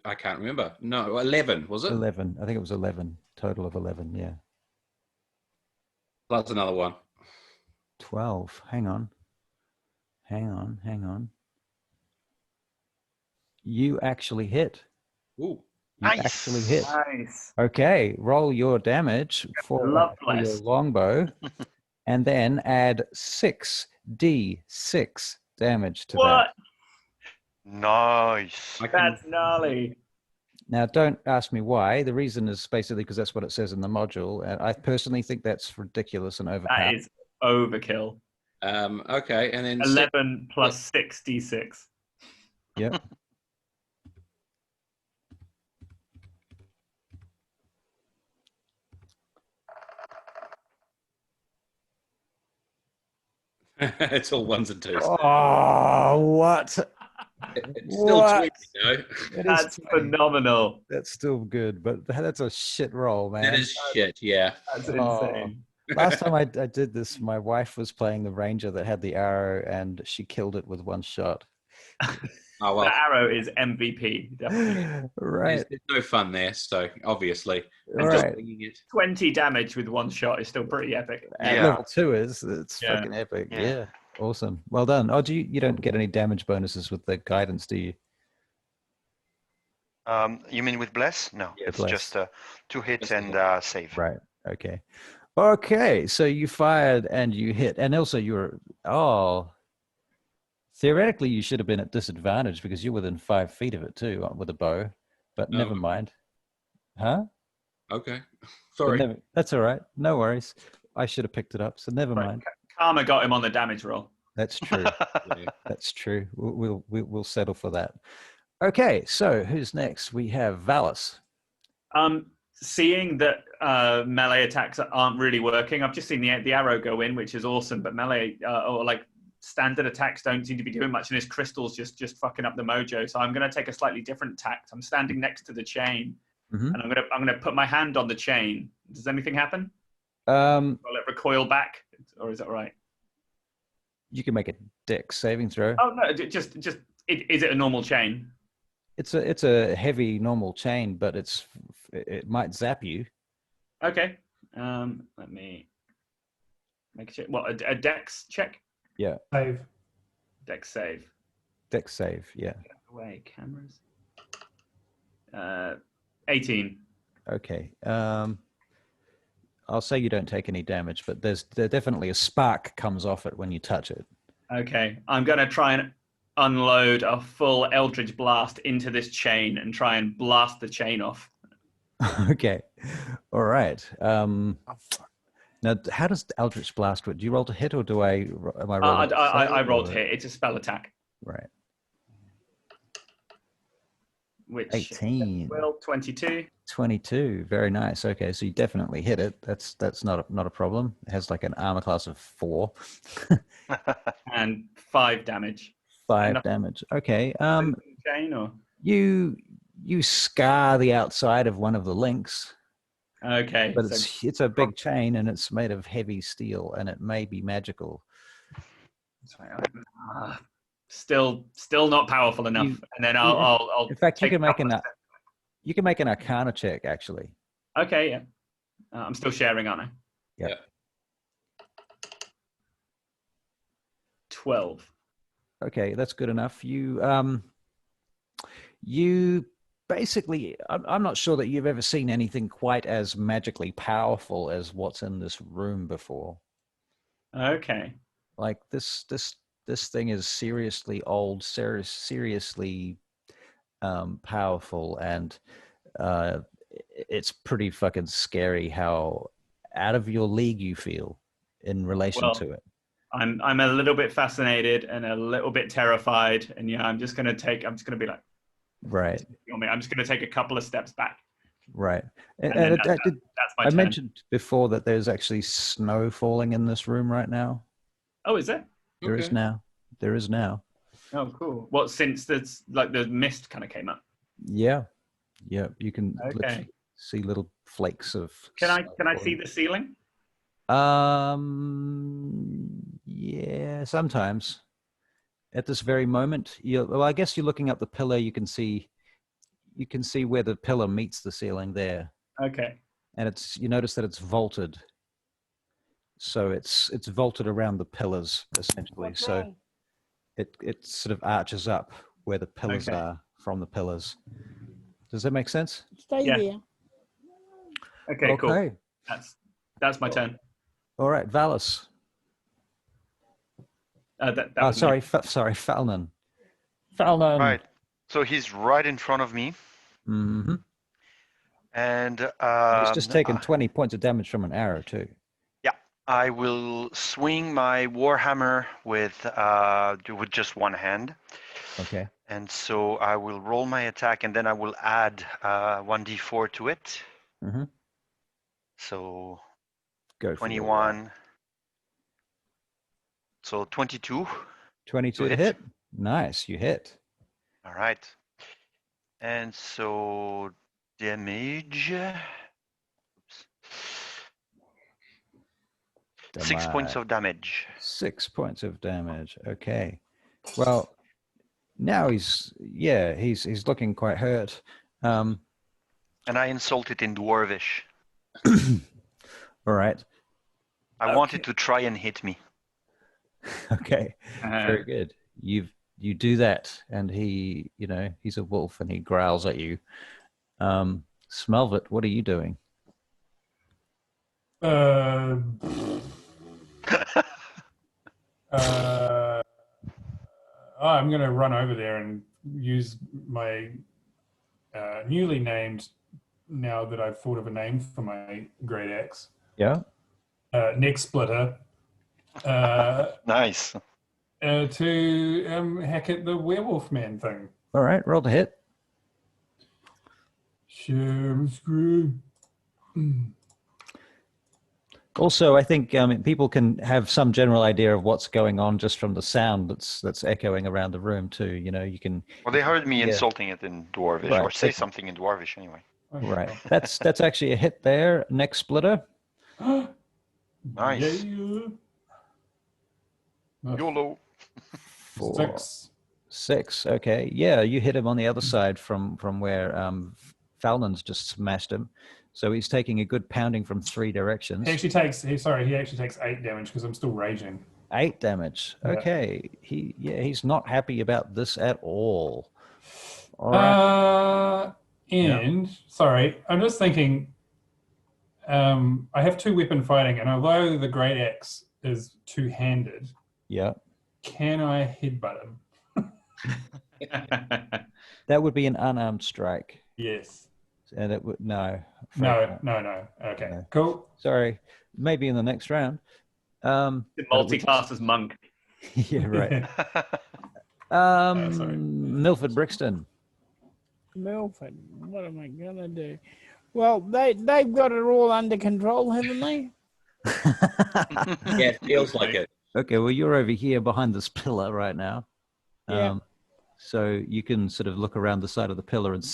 I can't remember. No, 11, was it? 11. I think it was 11. Total of 11, yeah. Plus another one. 12. Hang on. You actually hit. Ooh. You Nice. actually hit. Nice. Okay, roll your damage for your Loveless. longbow, and then add 6d6 damage to What? Nice. That's gnarly. that. Now, don't ask me why. The reason is basically because that's what it says in the module, and I personally think that's ridiculous and overpowered. That is overkill. Okay, and then 11 plus 6d6. Yep. it's all ones and twos. Oh, what? It's still What? 20, though. It is That's 20. phenomenal. That's still good, but that's a shit roll, man. That is shit, yeah. That's Oh. insane. Last time I did this, my wife was playing the ranger that had the arrow, and she killed it with one shot. Oh, well, The arrow is MVP, definitely. Right. there's no fun there, so obviously. And just Right. Winging it. 20 damage with one shot is still pretty epic. At Yeah. level 2 it's Yeah. fucking epic. Yeah. Yeah. Awesome. Well done. Oh, you don't get any damage bonuses with the guidance, do you? You mean with bless? No, Yeah, it's bless. just 2 hits Just and save. Right. Okay. Okay. So you fired and you hit, and also theoretically you should have been at disadvantage because you're within 5 feet of it too with a bow, but Oh, never okay. mind. Huh? Okay. But Sorry. that's all right. No worries. I should have picked it up, so never Right. mind. Karma got him on the damage roll. That's true. Yeah. That's true. We'll settle for that. Okay, so who's next? We have Valis. Seeing that melee attacks aren't really working, I've just seen the arrow go in, which is awesome, but melee or like standard attacks don't seem to be doing much, and his crystal's just fucking up the mojo. So I'm going to take a slightly different tact. I'm standing next to the chain, Mhm. and I'm gonna put my hand on the chain. Does anything happen? Um, Will it recoil back, or is that right? you can make a dex saving throw. Oh no, just is it a normal chain? It's a heavy normal chain, but it might zap you. Okay. Let me make a check. What, a dex check? Yeah, Save. Dex save. dex save. Yeah. Away cameras. 18. Okay. I'll say you don't take any damage, but there definitely a spark comes off it when you touch it. Okay, I'm gonna try and unload a full Eldritch blast into this chain and try and blast the chain off. Okay. All right. Now, how does Eldritch Blast work? Do you roll to hit, or am I rolling? I rolled hit. It's a spell attack, Right. which 18. well 22. 22. Very nice. Okay, so you definitely hit it. That's not a problem. It has like an armor class of 4. And 5 damage. 5 Enough. damage. Okay. Chain or You scar the outside of one of the links, okay, but so it's a big chain and it's made of heavy steel and it may be magical. Still not powerful enough. And then I'll In fact, you take can a make couple an of steps. you can make an Arcana check actually. Okay, yeah. I'm still sharing, aren't I? Yeah. 12. Okay, that's good enough. You basically, I'm not sure that you've ever seen anything quite as magically powerful as what's in this room before. Okay. Like this thing is seriously old, seriously powerful, and it's pretty fucking scary how out of your league you feel in relation to it. I'm a little bit fascinated and a little bit terrified, and yeah, I'm just gonna be like, Right. I'm just gonna take a couple of steps back. Right. And then that's my I turn. mentioned before that there's actually snow falling in this room right now. Oh, is there? There is now. There is now. Oh, cool. What, since there's like the mist kind of came up? Yeah. Yeah. You can Okay. literally see little flakes of Can I snow see the ceiling? yeah, sometimes. At this very moment, well, I guess you're looking up the pillar. You can see where the pillar meets the ceiling there, Okay. and you notice that it's vaulted. So it's vaulted around the pillars essentially. What's So wrong? it sort of arches up where the pillars Okay. are from the pillars. Does that make sense? Stay Yeah. there. Okay, cool. Okay. That's my turn. All right, Valis. That was Sorry, me. sorry, Falnon. Falnon. Right. So he's right in front of me. Mm-hmm. And He's just taken 20 points of damage from an arrow too. I will swing my warhammer with just one hand. Okay. And so I will roll my attack, and then I will add 1d4 to it. Mm-hmm. So Go 21. So 22. 22 to hit. hit. Nice, you hit. All right. And so damage. Oops. 6 points of damage. 6 points of damage. Okay. Well, now he's looking quite hurt. And I insulted in Dwarvish. All right. I wanted to try and hit me. Okay. Very good. You do that, and he, he's a wolf, and he growls at you. Smelvit, what are you doing? I'm going to run over there and use my newly named, now that I've thought of a name for my great axe. Yeah. Neck splitter. Nice. To hack at the werewolf man thing. All right, roll to hit. Sure, screw. Also, I think people can have some general idea of what's going on just from the sound that's echoing around the room too. You can. Well, they heard me insulting it in Dwarvish, Right. or say something in Dwarvish anyway. Right. That's actually a hit there. Neck splitter. Nice. Yeah. YOLO. 6. Okay. Yeah, you hit him on the other side from where Falnon's just smashed him. So he's taking a good pounding from 3 directions. He actually takes 8 damage because I'm still raging. 8 damage. Yeah. Okay. He's not happy about this at all. All right. Sorry, I'm just thinking. I have 2 weapon fighting, and although the great axe is 2-handed, Yeah. can I headbutt him? That would be an unarmed strike. Yes. And it would no. No. Okay. No. Cool. Sorry. Maybe in the next round. The multi-class as monk. Yeah, right. Sorry. Milford Brixton. Milford, what am I gonna do? Well, they've got it all under control, haven't they? Yeah, it feels like it. Okay, well, you're over here behind this pillar right now. Yeah. So you can sort of look around the side of the pillar, and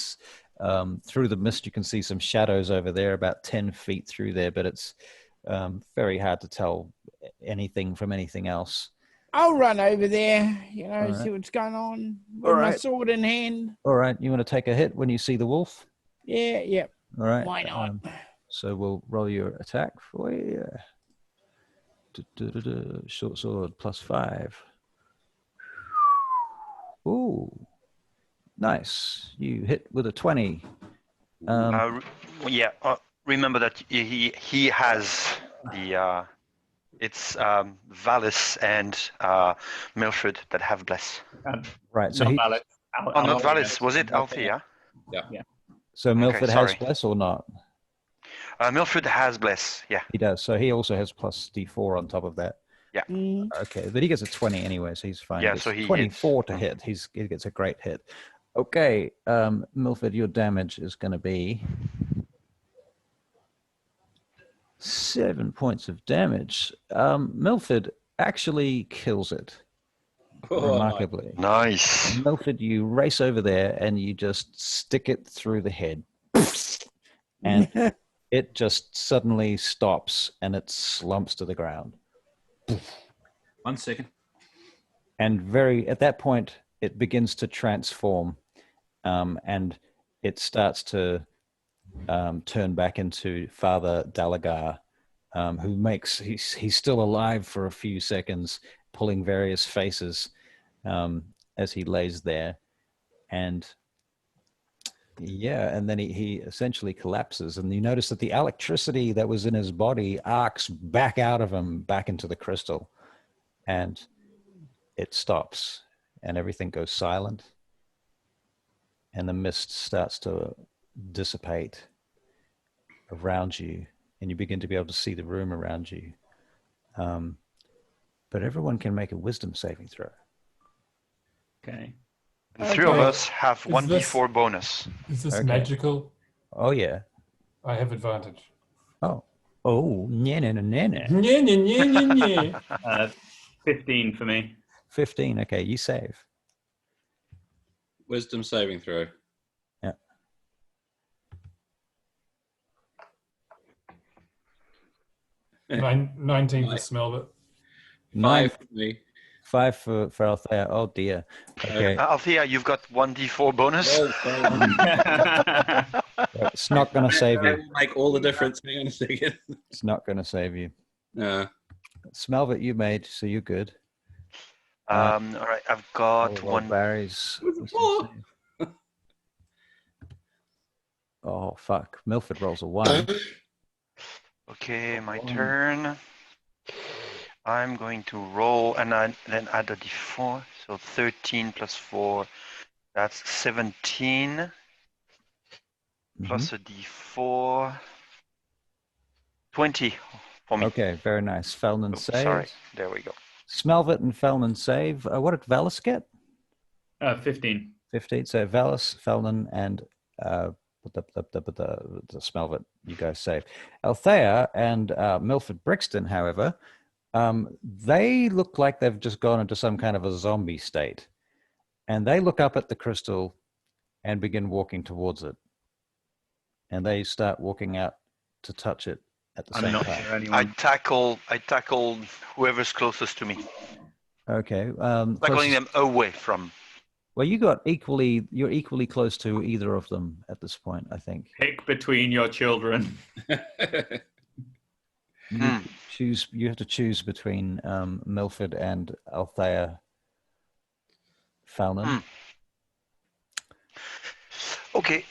through the mist, you can see some shadows over there, about 10 feet through there, but it's very hard to tell anything from anything else. I'll run over there, All see right. what's going on with my sword in hand. All right, you want to take a hit when you see the wolf? Yeah. All right. Why not? So we'll roll your attack for you. Short sword +5. Ooh, nice. You hit with a 20. Remember that he has the it's Valis and Milford that have bless. Right. So Not valid. Not Valis. Was it Althea? Yeah. So Milford has sorry. bless or not? Milford has bless. Yeah. He does. So he also has +D4 on top of that. Yeah. Okay, but he gets a 20 anyway, so he's fine. Yeah, He so gets he 24 hits. to hit. He gets a great hit. Okay, Milford, your damage is going to be 7 points of damage. Milford actually kills it remarkably. Nice. Milford, you race over there and you just stick it through the head, and it just suddenly stops and it slumps to the ground. 1 second. And at that point, it begins to transform, and it starts to turn back into Father Dalagar, he's still alive for a few seconds, pulling various faces as he lays there. And Yeah, and then he essentially collapses, and you notice that the electricity that was in his body arcs back out of him, back into the crystal, and it stops, and everything goes silent, and the mist starts to dissipate around you, and you begin to be able to see the room around you. But everyone can make a wisdom saving throw. Okay. The three of us have Is this- 1d4 bonus. Is this Okay. magical? Oh, yeah. I have advantage. Oh, yeah. Yeah, yeah, yeah, yeah, yeah. 15 for me. 15. Okay, you save. Wisdom saving throw. Yeah. Nine, 19 for smell it. 5 for me. 5 for Althea. Oh, dear. Okay. Althea, you've got 1d4 bonus. Oh, It's not going to save that you. will make all the difference. Hang on a second. It's not going to save you. No. Smelvet you made, so you're good. All right, I've got Well, one. Barry's. Oh, fuck. Milford rolls a 1. Okay, my turn. I'm going to roll and then add a d4. So 13 plus 4, that's 17. Plus a d4. 20 for me. Okay, very nice. Felnan Oops, saves. sorry, there we go. Smelvet and Felnan save. What did Valis get? 15. 15. So Valis, Felnan, and the Smelvet, you guys save. Althea and Milford Brixton, however, they look like they've just gone into some kind of a zombie state. And they look up at the crystal and begin walking towards it. And they start walking out to touch it at the same time. I tackle whoever's closest to me. Okay. Tackling them away from. Well, you're equally close to either of them at this point, I think. Pick between your children. You have to choose between Milford and Althea Falnon. Okay.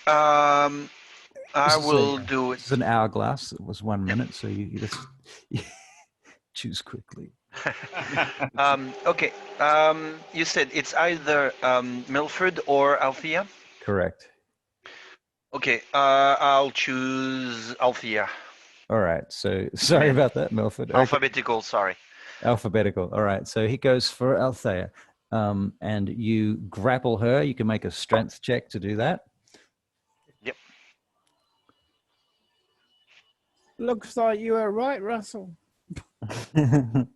I will do it. It's an hourglass. It was 1 minute, so you just choose quickly. Okay. You said it's either Milford or Althea? Correct. Okay. I'll choose Althea. All right. So sorry about that, Milford. Alphabetical, sorry. Alphabetical. All right. So he goes for Althea. And you grapple her. You can make a strength check to do that. Yep. Looks like you were right, Russell. 15?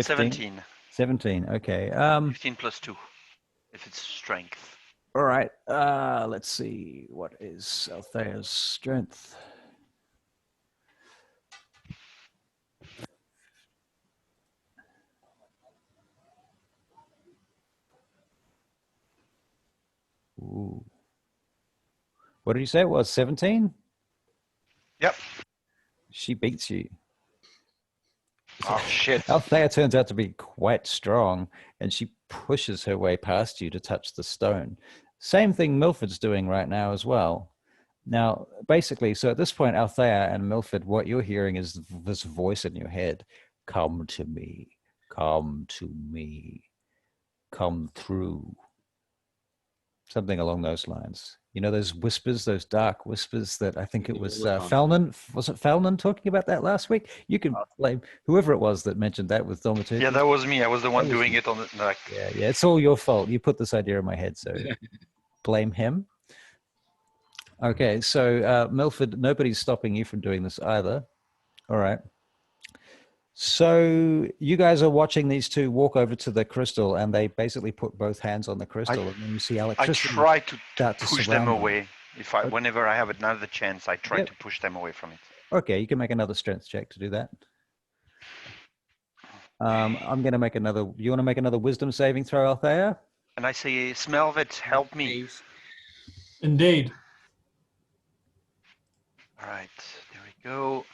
17. 17. Okay. 15 plus 2, if it's strength. All right. Let's see. What is Althea's strength? Ooh. What did you say it was? 17? Yep. She beats you. Oh, shit. Althea turns out to be quite strong, and she pushes her way past you to touch the stone. Same thing Milford's doing right now as well. Now, basically, so at this point, Althea and Milford, what you're hearing is this voice in your head. Come to me. Come to me. Come through. Something along those lines. You know, those whispers, those dark whispers that I think it was Felnan. Was it Felnan talking about that last week? You can blame whoever it was that mentioned that with Thaumaturgy. Yeah, that was me. I was the one doing it on the like. Yeah, it's all your fault. You put this idea in my head, so blame him. Okay, so Milford, nobody's stopping you from doing this either. All right. So you guys are watching these two walk over to the crystal, and they basically put both hands on the crystal, and then you see I electricity. try to start to push them surround away. Whenever I have another chance, I try to push them away from it. Okay, you can make another strength check to do that. I'm going to make another. You want to make another wisdom saving throw, Althea? And I say, Smelvet, help me. Indeed. All right, there we go.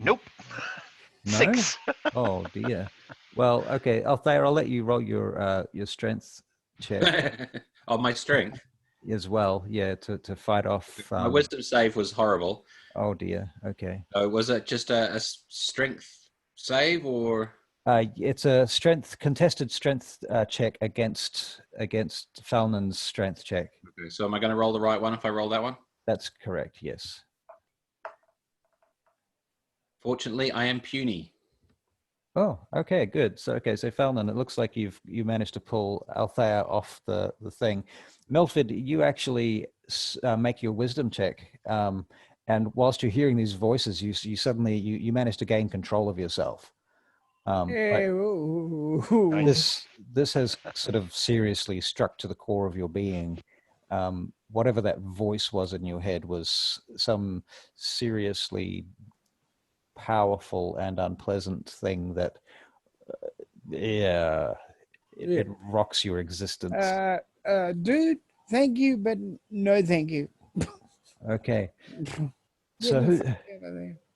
Nope. No? 6. Oh dear. Well, okay, Althea, I'll let you roll your strength check Of my strength. as well. Yeah, to fight off. My wisdom save was horrible. Oh dear. Okay. Was it just a strength save or? It's a contested strength check against Falnan's strength check. Okay, so am I going to roll the right one if I roll that one? That's correct. Yes. Fortunately, I am puny. Oh, okay, good. So Falnan, it looks like you managed to pull Althea off the thing. Milford, you actually make your wisdom check, and whilst you're hearing these voices, you suddenly you manage to gain control of yourself. This has sort of seriously struck to the core of your being. Whatever that voice was in your head was some seriously powerful and unpleasant thing that it rocks your existence. Dude, thank you, but no thank you. Okay. So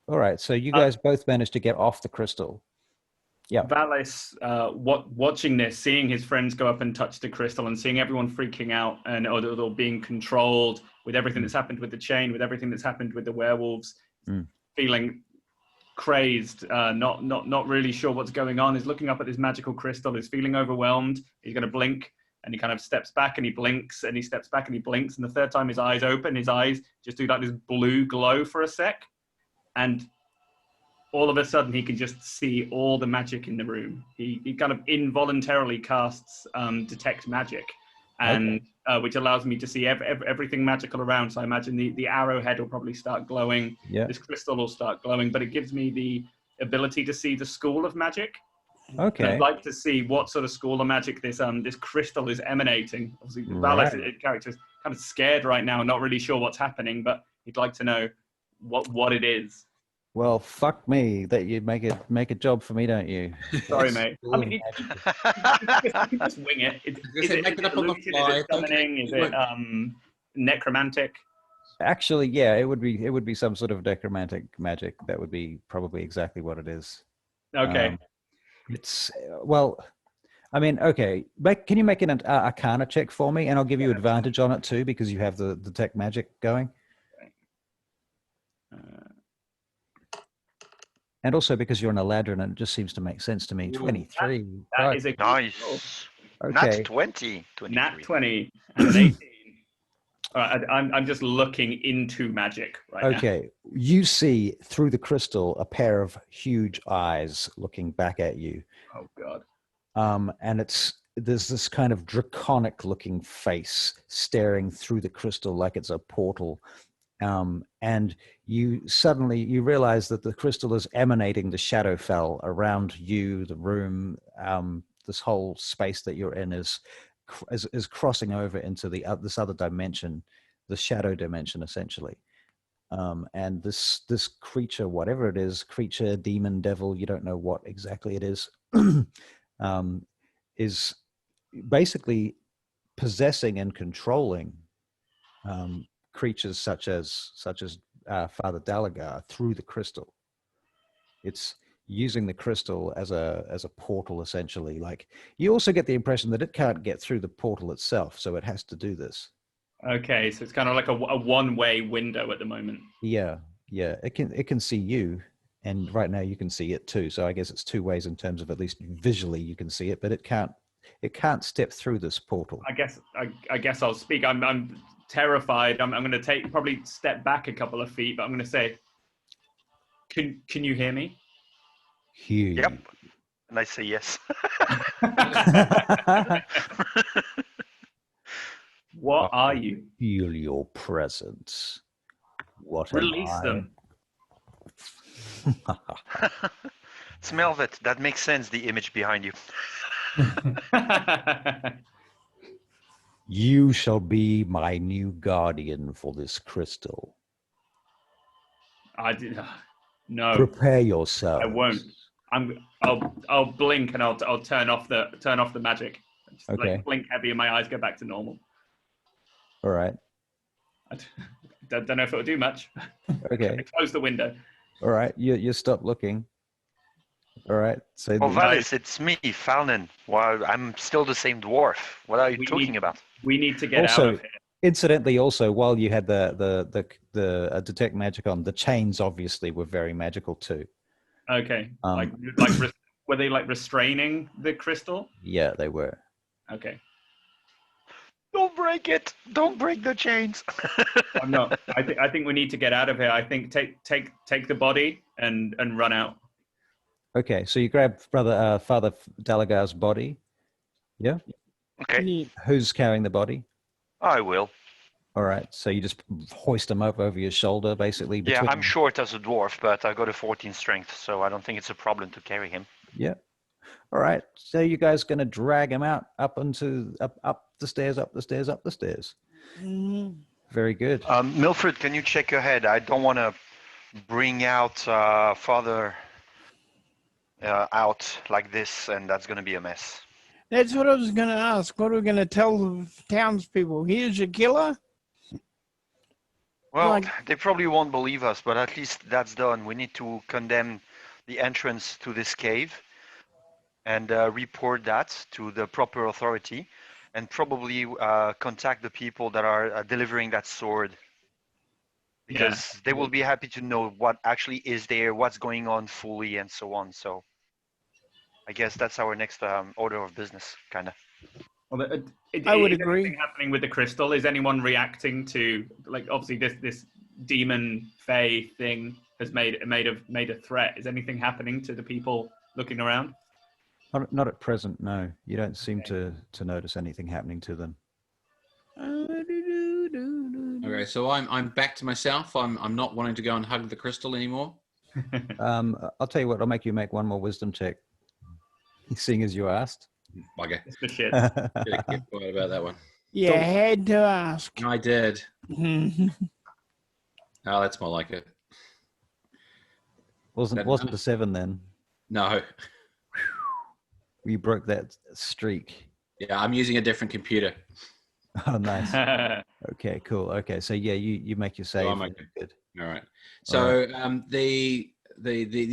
all right, so you guys both managed to get off the crystal. Yeah. Valis, watching this, seeing his friends go up and touch the crystal and seeing everyone freaking out and or being controlled with everything that's happened with the chain, with everything that's happened with the werewolves, feeling crazed, not really sure what's going on, is looking up at this magical crystal, is feeling overwhelmed. He's going to blink and he kind of steps back and he blinks and he steps back and he blinks. And the third time his eyes open, his eyes just do like this blue glow for a sec. And all of a sudden, he can just see all the magic in the room. He kind of involuntarily casts Detect Magic, and which allows me to see everything magical around. So I imagine the arrowhead will probably start glowing. Yeah. This crystal will start glowing, but it gives me the ability to see the school of magic. Okay. And I'd like to see what sort of school of magic this crystal is emanating. Obviously, Valis' character is kind of scared right now, not really sure what's happening, but he'd like to know what it is. Well, fuck me that you make a job for me, don't you? Sorry, mate. I mean, you can just wing it. Is it summoning? Is it necromantic? Actually, yeah, it would be some sort of necromantic magic. That would be probably exactly what it is. Okay. It's I mean, okay. Can you make an Arcana check for me, and I'll give you advantage on it too because you have the Detect Magic going. And also because you're an Eladrin, and it just seems to make sense to me. 23. That is a nice. Okay. Nat 20. 23. Nat 20 and an 18. All right, I'm just looking into magic right now. Okay. You see through the crystal a pair of huge eyes looking back at you. Oh, God. And there's this kind of draconic looking face staring through the crystal like it's a portal. And you suddenly realize that the crystal is emanating the Shadowfell around you, the room, this whole space that you're in is crossing over into this other dimension, the shadow dimension, essentially. And this creature, whatever it is, creature, demon, devil, you don't know what exactly it is basically possessing and controlling creatures such as Father Dalagar through the crystal. It's using the crystal as a portal, essentially. Like, you also get the impression that it can't get through the portal itself, so it has to do this. Okay, so it's kind of like a one-way window at the moment. Yeah. It can see you, and right now you can see it too. So I guess it's two ways in terms of at least visually you can see it, but it can't step through this portal. I guess I'll speak. I'm terrified. I'm going to probably step back a couple of feet, but I'm going to say, can you hear me? Hear Yep. And I say yes. What are you? Feel your presence. What Release them. Smell it. That makes sense, the image behind you. You shall be my new guardian for this crystal. I did. No. Prepare yourself. I won't. I'll blink and I'll turn off the magic. Just like blink heavy and my eyes go back to normal. All right. I don't know if it'll do much. Okay. Close the window. All right. You stop looking. All right. So Oh, Valis, it's me, Falnon. Well, I'm still the same dwarf. What are you talking about? We need to get out also, of here. incidentally, also while you had the detect magic on, the chains obviously were very magical too. Okay. Were they like restraining the crystal? Yeah, they were. Okay. Don't break it! Don't break the chains! I'm not. I think we need to get out of here. I think take the body and run out. Okay, so you grab Father Dalagar's body. Yeah. Okay, Who's carrying the body? I will. All right, so you just hoist him up over your shoulder, basically. Yeah, I'm short as a dwarf, but I got a 14 strength, so I don't think it's a problem to carry him. Yeah. All right. So you guys gonna drag him out up the stairs, up the stairs, up the stairs. Very good. Milford, can you check your head? I don't want to bring out Father out like this, and that's going to be a mess. That's what I was going to ask. What are we going to tell the townspeople? Here's your killer? Well, they probably won't believe us, but at least that's done. We need to condemn the entrance to this cave and report that to the proper authority, and probably contact the people that are delivering that sword, because they will be happy to know what actually is there, what's going on fully, and so on. So I guess that's our next order of business, kind of. Well, I would agree. Anything happening with the crystal? Is anyone reacting to, like, obviously this demon fae thing has made a threat? Is anything happening to the people looking around? Not at present, no. You don't seem to notice anything happening to them. Okay, so I'm back to myself. I'm not wanting to go and hug the crystal anymore. I'll tell you what. I'll make you make one more wisdom check, seeing as you asked. Bugger. It's the shit. Get quiet about that one. Yeah, had to ask. I did. Oh, that's more like it. Wasn't a 7 then? No. You broke that streak. Yeah, I'm using a different computer. Oh, nice. Okay, cool. Okay, so yeah, you make your save. I'm okay. Good. All right. So the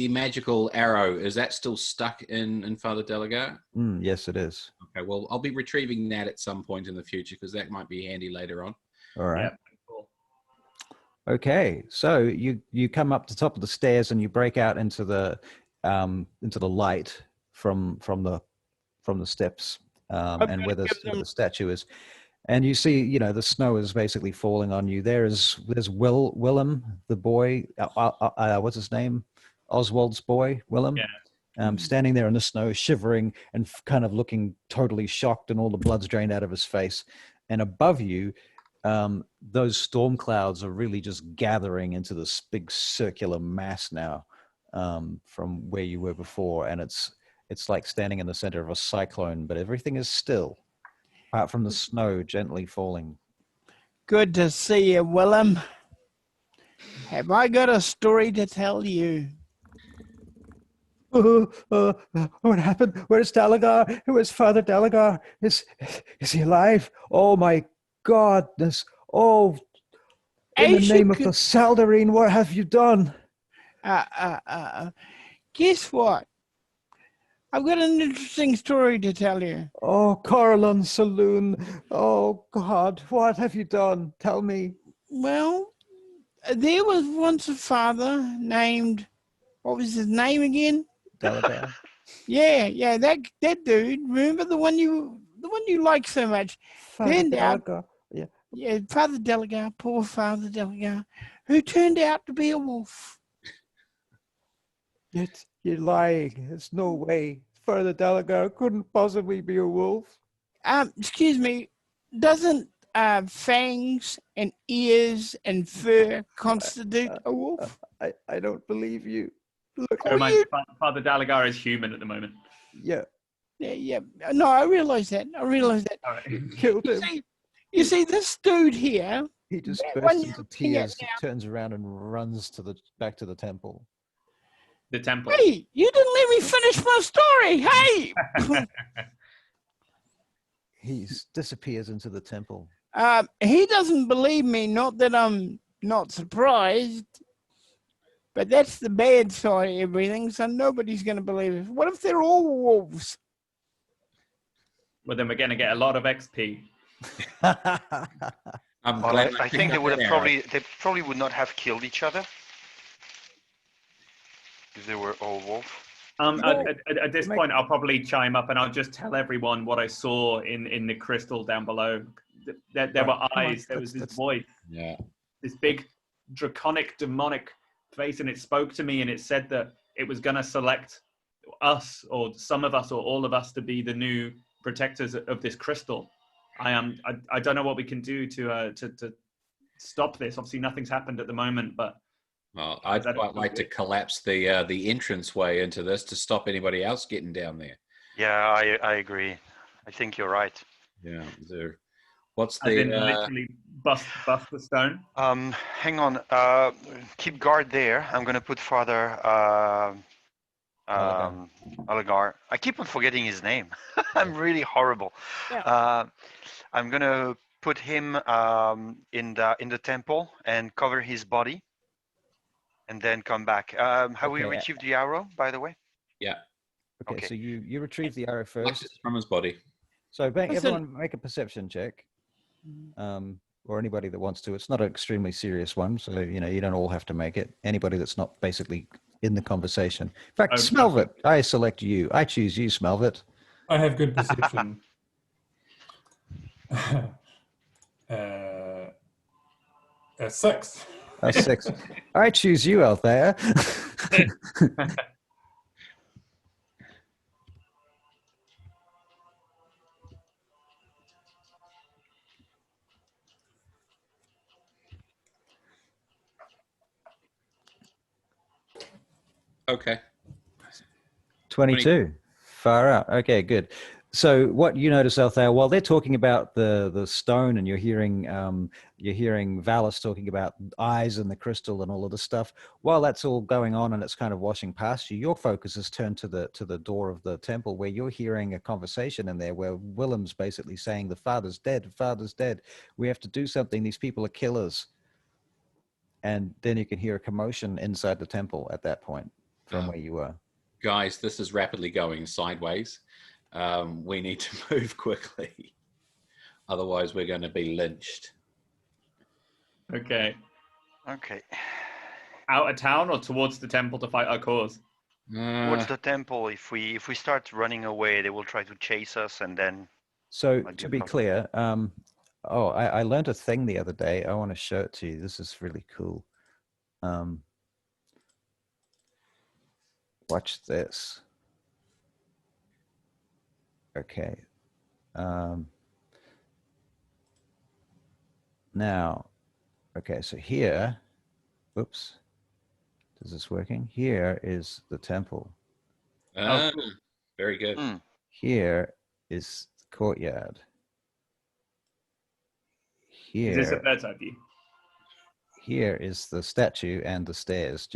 magical arrow, is that still stuck in Father Delagar? Yes, it is. Okay, well, I'll be retrieving that at some point in the future because that might be handy later on. All right. Yeah, cool. Okay, so you come up the top of the stairs and you break out into the light from the steps and where the statue is. And you see, the snow is basically falling on you. There's Willem, the boy. What's his name? Oswald's boy, Willem. Yeah. Standing there in the snow, shivering and kind of looking totally shocked, and all the blood's drained out of his face. And above you, those storm clouds are really just gathering into this big circular mass now, from where you were before. And it's like standing in the center of a cyclone, but everything is still. Apart from the snow gently falling. Good to see you, Willem. Have I got a story to tell you? What happened? Where's Dalagar? Where's Father Dalagar? Is he alive? Oh my godness! Oh, in the name of the Saldarine, what have you done? Guess what? I've got an interesting story to tell you. Oh, Coralon Saloon. Oh, God, what have you done? Tell me. Well, there was once a father named, what was his name again? Dalagar. Yeah, that dude. Remember the one you like so much? Father Dalagar. Yeah, Father Delagar, poor Father Delagar, who turned out to be a wolf. You're lying. There's no way. Father Dalagar couldn't possibly be a wolf. Excuse me, doesn't fangs and ears and fur constitute a wolf? I don't believe you. Look, Father Dalagar is human at the moment. Yeah. Yeah. No, I realize that. All right. Killed him. You see, this dude here. He just bursts into tears, turns around and runs back to the temple. The temple. Hey, you didn't let me finish my story. Hey. He disappears into the temple. He doesn't believe me. Not that I'm not surprised. But that's the bad side of everything, so nobody's going to believe it. What if they're all wolves? Well, then we're going to get a lot of XP. I'm Well, glad I think picked they up would that have arrow. they probably would not have killed each other if they were all wolf. At this point, I'll probably chime up and I'll just tell everyone what I saw in the crystal down below. There were eyes. There was this voice. Yeah. This big, draconic, demonic face, and it spoke to me, and it said that it was going to select us, or some of us, or all of us, to be the new protectors of this crystal. I don't know what we can do to stop this. Obviously, nothing's happened at the moment, but Well, I'd quite like to collapse the entranceway into this to stop anybody else getting down there. Yeah, I agree. I think you're right. Yeah. What's As in the literally bust the stone? Hang on. Keep guard there. I'm gonna put Father Oligar. I keep on forgetting his name. I'm really horrible. Yeah. I'm gonna put him in the temple and cover his body, and then come back. Have we retrieved the arrow, by the way? Yeah. Okay, so you retrieve the arrow Plucked first. it from his body. So Listen. everyone make a perception check, or anybody that wants to. It's not an extremely serious one, so you don't all have to make it. Anybody that's not basically in the conversation. In fact, Smelvit, I select you. I choose you, Smelvit. I have good perception. A 6. A 6. I choose you, Althea. Okay. 22. Far out. Okay, good. So what you notice, Althea, while they're talking about the stone, and you're hearing Valis talking about eyes and the crystal and all of this stuff, while that's all going on and it's kind of washing past you, your focus is turned to the door of the temple, where you're hearing a conversation in there where Willem's basically saying, the father's dead, we have to do something, these people are killers. And then you can hear a commotion inside the temple at that point from where you were. Guys, this is rapidly going sideways. We need to move quickly. Otherwise, we're going to be lynched. Okay. Okay. Out of town or towards the temple to fight our cause? Towards the temple. If we start running away, they will try to chase us, and then. So to be clear, I learned a thing the other day. I want to show it to you. This is really cool. Watch this. Okay. Now, okay, so here, oops, is this working? Here is the temple. Cool. Very good. Here is the courtyard. Here, is this a bird's eye view? Here is the statue and the stairs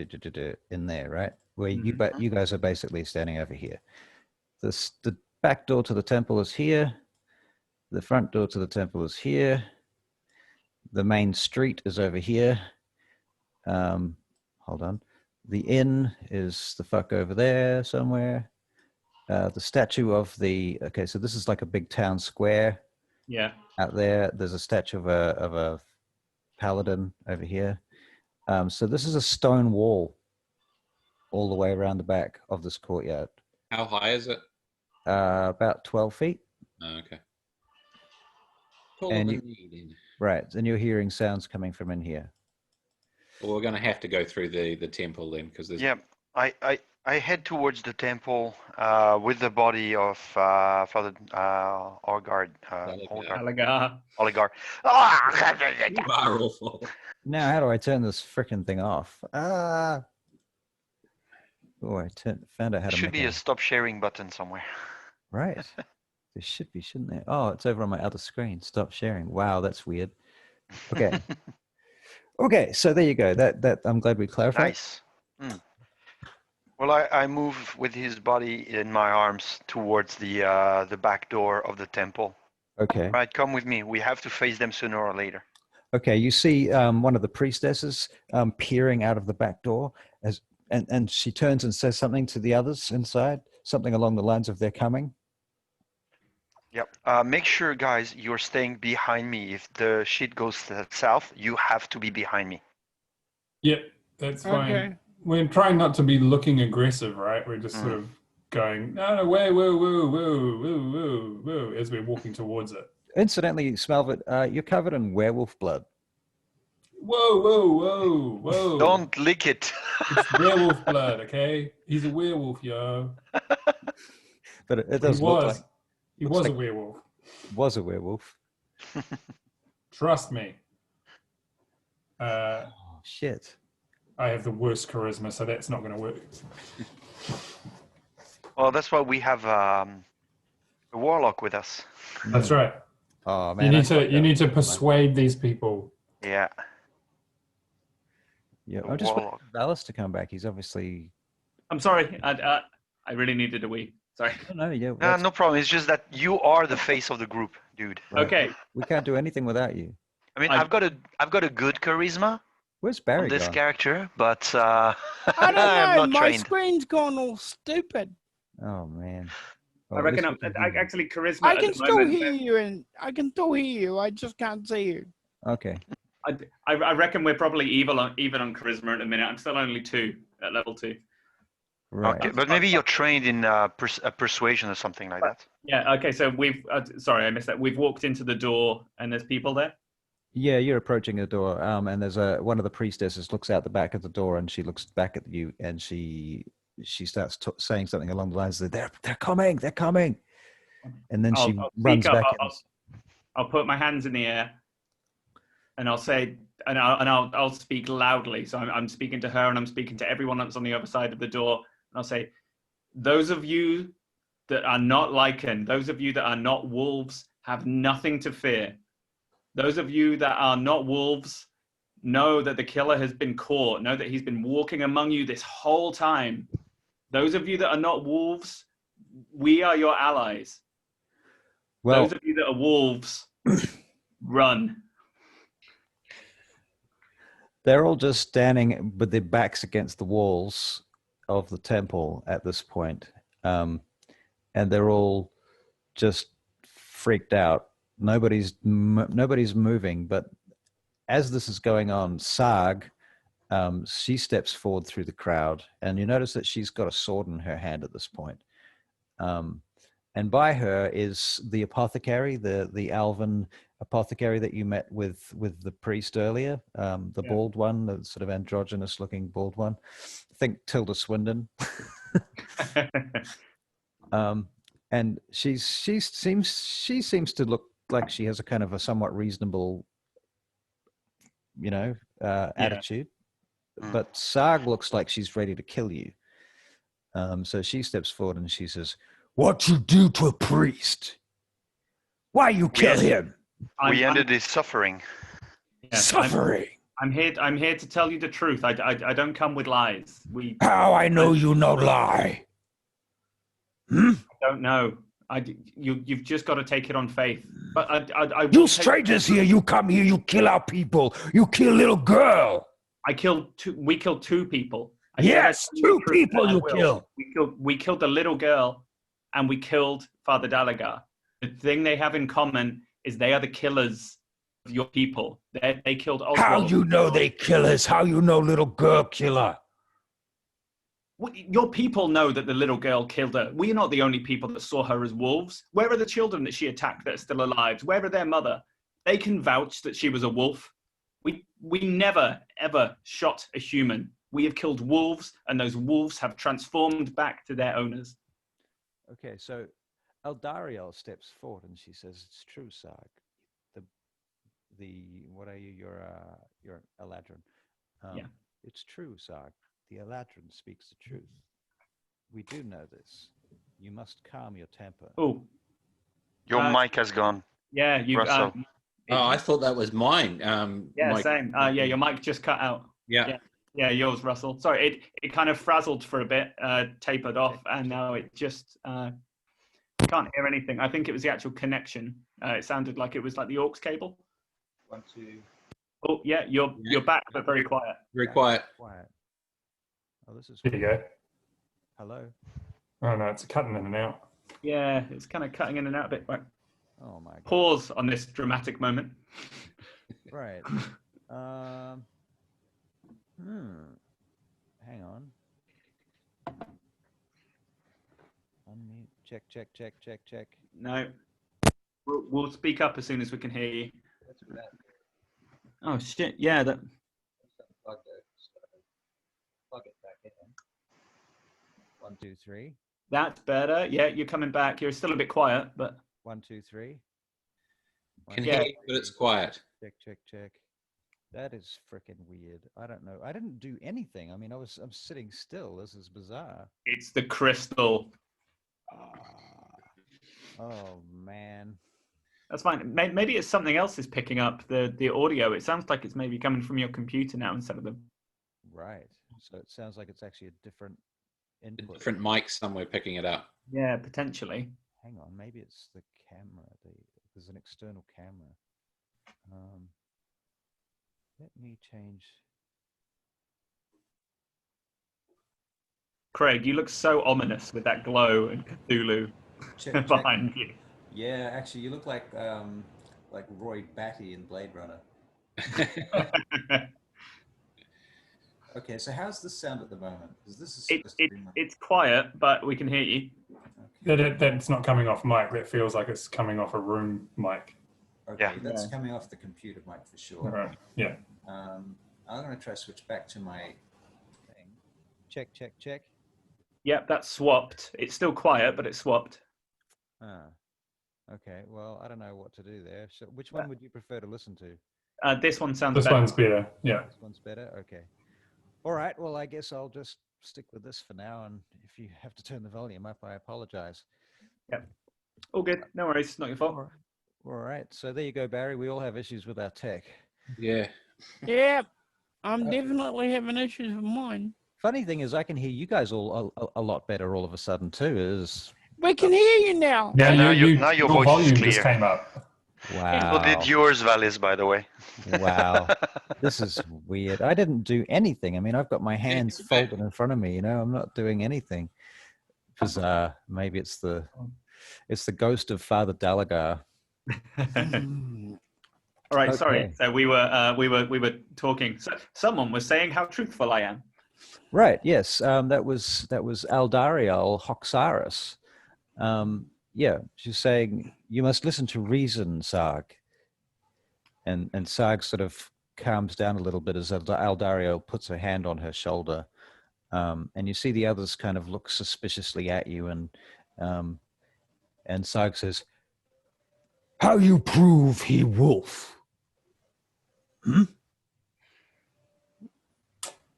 in there, right? Where you guys are basically standing over here. The back door to the temple is here. The front door to the temple is here. The main street is over here. Hold on. The inn is the fuck over there somewhere. The statue of okay, so this is like a big town square. Yeah. Out there, there's a statue of a paladin over here. So this is a stone wall all the way around the back of this courtyard. How high is it? About 12 feet. Oh, okay. Right, and you're hearing sounds coming from in here. Well, we're going to have to go through the temple then, because there's. Yeah, I head towards the temple with the body of Father Oligar. You are awful. Now, how do I turn this freaking thing off? Oh, I found out how to. Should be a stop sharing button somewhere. Right. There should be, shouldn't there? Oh, it's over on my other screen. Stop sharing. Wow, that's weird. Okay. Okay, so there you go. That I'm glad we clarified. Nice. Well, I move with his body in my arms towards the back door of the temple. Okay. Right, come with me. We have to face them sooner or later. Okay, you see one of the priestesses peering out of the back door, and she turns and says something to the others inside, something along the lines of "They're coming." Yep. Make sure, guys, you're staying behind me. If the shit goes south, you have to be behind me. Yep, that's fine. Okay. We're trying not to be looking aggressive, right? We're just sort of going, no, whoa, whoa, whoa, whoa, whoa, whoa, whoa, as we're walking towards it. Incidentally, Smelvit, you're covered in werewolf blood. Whoa, whoa, whoa, whoa. Don't lick it. It's werewolf blood, okay? He's a werewolf, yo. But it does look like He looks was like a werewolf. was a werewolf. Trust me. Oh, shit. I have the worst charisma, so that's not going to work. Well, that's why we have a warlock with us. That's right. Oh man, You need to persuade these people. Yeah. Yeah, A I'm just waiting warlock. for Dallas to come back. He's obviously. I'm sorry. I really needed a wee. Sorry. No, yeah. No problem. It's just that you are the face of the group, dude. Right. Okay. We can't do anything without you. I mean, I've got a good charisma Where's on Barry this gone? character, but I don't know. I'm not My trained. screen's gone all stupid. Oh man. I Well, at reckon least we can hear you. actually charisma. I at can the still moment, hear you, and I can still hear you. I just can't see you. Okay. I reckon we're probably even on charisma at the minute. I'm still only 2 at level 2. Right. Okay, but maybe you're trained in persuasion or something like that. Yeah. Okay. So we've. Sorry, I missed that. We've walked into the door, and there's people there. Yeah, you're approaching the door, and there's one of the priestesses looks out the back of the door, and she looks back at you, and she starts saying something along the lines of "They're coming, they're coming," and then she I'll runs speak up. back. I'll put my hands in the air, and I'll say, and I'll speak loudly. So I'm speaking to her, and I'm speaking to everyone that's on the other side of the door, and I'll say, those of you that are not Lycan, those of you that are not wolves, have nothing to fear. Those of you that are not wolves, know that the killer has been caught. Know that he's been walking among you this whole time. Those of you that are not wolves, we are your allies. Well, Those of you that are wolves, run. they're all just standing with their backs against the walls of the temple at this point, and they're all just freaked out. Nobody's moving, but as this is going on, Sarg, she steps forward through the crowd, and you notice that she's got a sword in her hand at this point. And by her is the apothecary, the Alvin apothecary that you met with the priest earlier, the bald one, the sort of androgynous-looking bald one. Think Tilda Swinton. And she seems to look like she has a kind of a somewhat reasonable, attitude. But Sarg looks like she's ready to kill you. So she steps forward and she says, "What you do to a priest? Why you kill him? We ended his suffering. Yeah, Suffering. I'm here to tell you the truth. I don't come with lies. How I know you no lie? I don't know. You've just got to take it on faith. But I You strangers here, you come here, you kill our people. You kill little girl. we killed 2 people. Yes, 2 people you kill. We killed the little girl, and we killed Father Dalagar. The thing they have in common is they are the killers of your people. They killed Oswald. How you know they killers? How you know little girl killer? Your people know that the little girl killed her. We're not the only people that saw her as wolves. Where are the children that she attacked that are still alive? Where are their mother? They can vouch that she was a wolf. We never, ever shot a human. We have killed wolves, and those wolves have transformed back to their owners. Okay, so Eldariel steps forward and she says, "It's true, Sarg. What are you? You're Eladrin. Yeah. It's true, Sarg. The Eladrin speaks the truth. We do know this. You must calm your temper." Oh, Your mic has gone. yeah, you. Russell. I thought that was mine. Yeah, Mike. same. Yeah, your mic just cut out. Yeah. Yeah, yours, Russell. Sorry, it kind of frazzled for a bit, tapered off, and now it just can't hear anything. I think it was the actual connection. It sounded like it was like the aux cable. 1, 2. Oh, yeah, you're back, but very quiet. Very quiet. Quiet. Oh, this is. There you go. Hello. Oh no, it's cutting in and out. Yeah, it's kind of cutting in and out a bit. Right. Oh my God. Pause on this dramatic moment. Right. Hang on. Unmute. Check. No. We'll speak up as soon as we can hear you. Oh shit! Yeah, that. Plug it back in. 1, 2, 3. That's better. Yeah, you're coming back. You're still a bit quiet, but 1, 2, 3. Can Yeah. hear you, but it's quiet. Check. That is freaking weird. I don't know. I didn't do anything. I mean, I'm sitting still. This is bizarre. it's the crystal. Oh man. That's fine. Maybe it's something else is picking up the audio. It sounds like it's maybe coming from your computer now instead of the. Right. So it sounds like it's actually a different A input. different mic somewhere picking it up. Yeah, potentially. Hang on. Maybe it's the camera. There's an external camera. Let me change. Craig, you look so ominous with that glow and Cthulhu Check. behind you. Yeah, actually, you look like Roy Batty in Blade Runner. Okay, so how's this sound at the moment? Because this is supposed to be It's quiet, but we can hear you. That's not coming off mic. That feels like it's coming off a room mic. Okay, Yeah. that's coming off the computer mic for sure. Right. Yeah. I'm going to try switch back to my thing. Check. Yep, that's swapped. It's still quiet, but it's swapped. Okay, well, I don't know what to do there. So which one would you prefer to listen to? This one sounds This better. one's better. Yeah. This one's better? Okay. All right, well, I guess I'll just stick with this for now, and if you have to turn the volume up, I apologize. Yep. All good. No worries. It's not your fault. All right, so there you go, Barry. We all have issues with our tech. Yeah. Yep. I'm definitely having issues with mine. Funny thing is, I can hear you guys all a lot better all of a sudden too. We can hear you now. Yeah. Now your Your voice is volume just clear. came up. Wow. So did yours, Valis, by the way. Wow. This is weird. I didn't do anything. I mean, I've got my hands folded in front of me, I'm not doing anything. Bizarre. Maybe it's the ghost of Father Dalagar. All right. Okay. Sorry. So we were talking. So someone was saying how truthful I am. Right. Yes. That was Aldariel Hoxaris. Yeah. She's saying you must listen to reason, Sarg. And Sarg sort of calms down a little bit as Aldariel puts her hand on her shoulder. And you see the others kind of look suspiciously at you, and Sarg says, "How you prove he wolf?"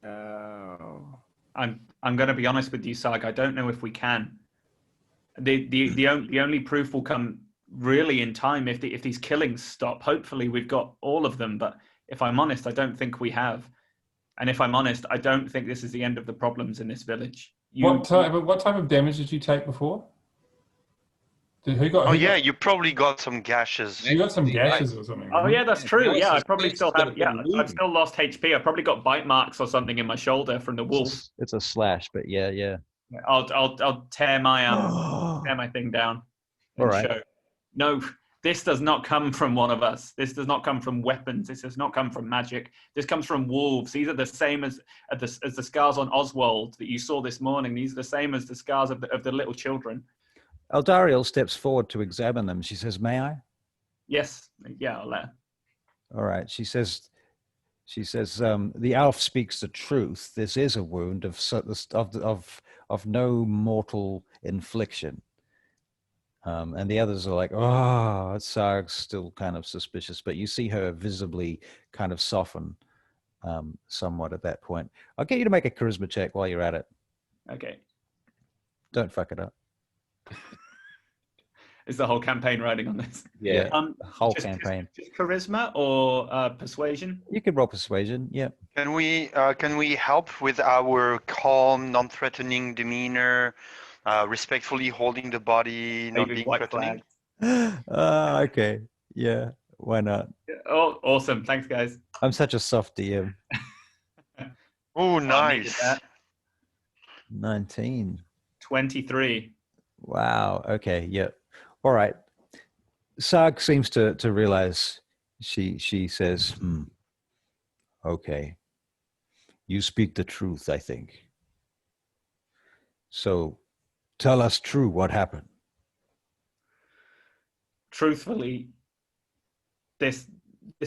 I'm going to be honest with you, Sarg. I don't know if we can. The only proof will come really in time if these killings stop. Hopefully, we've got all of them. But if I'm honest, I don't think we have. And if I'm honest, I don't think this is the end of the problems in this village. What type of damage did you take before? You probably got some gashes. You got some gashes or something. Oh yeah, that's true. Yeah, I probably It's still gotta have. be Yeah, moved. I've still lost HP. I probably got bite marks or something in my shoulder from the wolf. It's a slash, but yeah. I'll tear my thing down and All right. show. No, this does not come from one of us. This does not come from weapons. This does not come from magic. This comes from wolves. These are the same as the scars on Oswald that you saw this morning. These are the same as the scars of the little children. Aldariel steps forward to examine them. She says, "May I?" Yes. Yeah, I'll let her. All right. She says, the elf speaks the truth. This is a wound of no mortal infliction. And the others are like, "Oh," Sarg's still kind of suspicious, but you see her visibly kind of soften somewhat at that point. I'll get you to make a charisma check while you're at it. Okay. Don't fuck it up. Is the whole campaign riding on this? Yeah. Whole campaign. Just charisma or persuasion? You can roll persuasion. Yeah. Can we help with our calm, non-threatening demeanor, respectfully holding the body, not Waving being white threatening? flag. Okay. Yeah. Why not? Oh, awesome. Thanks, guys. I'm such a soft DM. Oh, I needed nice. that. 19. 23. Wow. Okay. Yep. All right. Sarg seems to realize. She says, okay. You speak the truth, I think. So tell us true what happened. Truthfully, this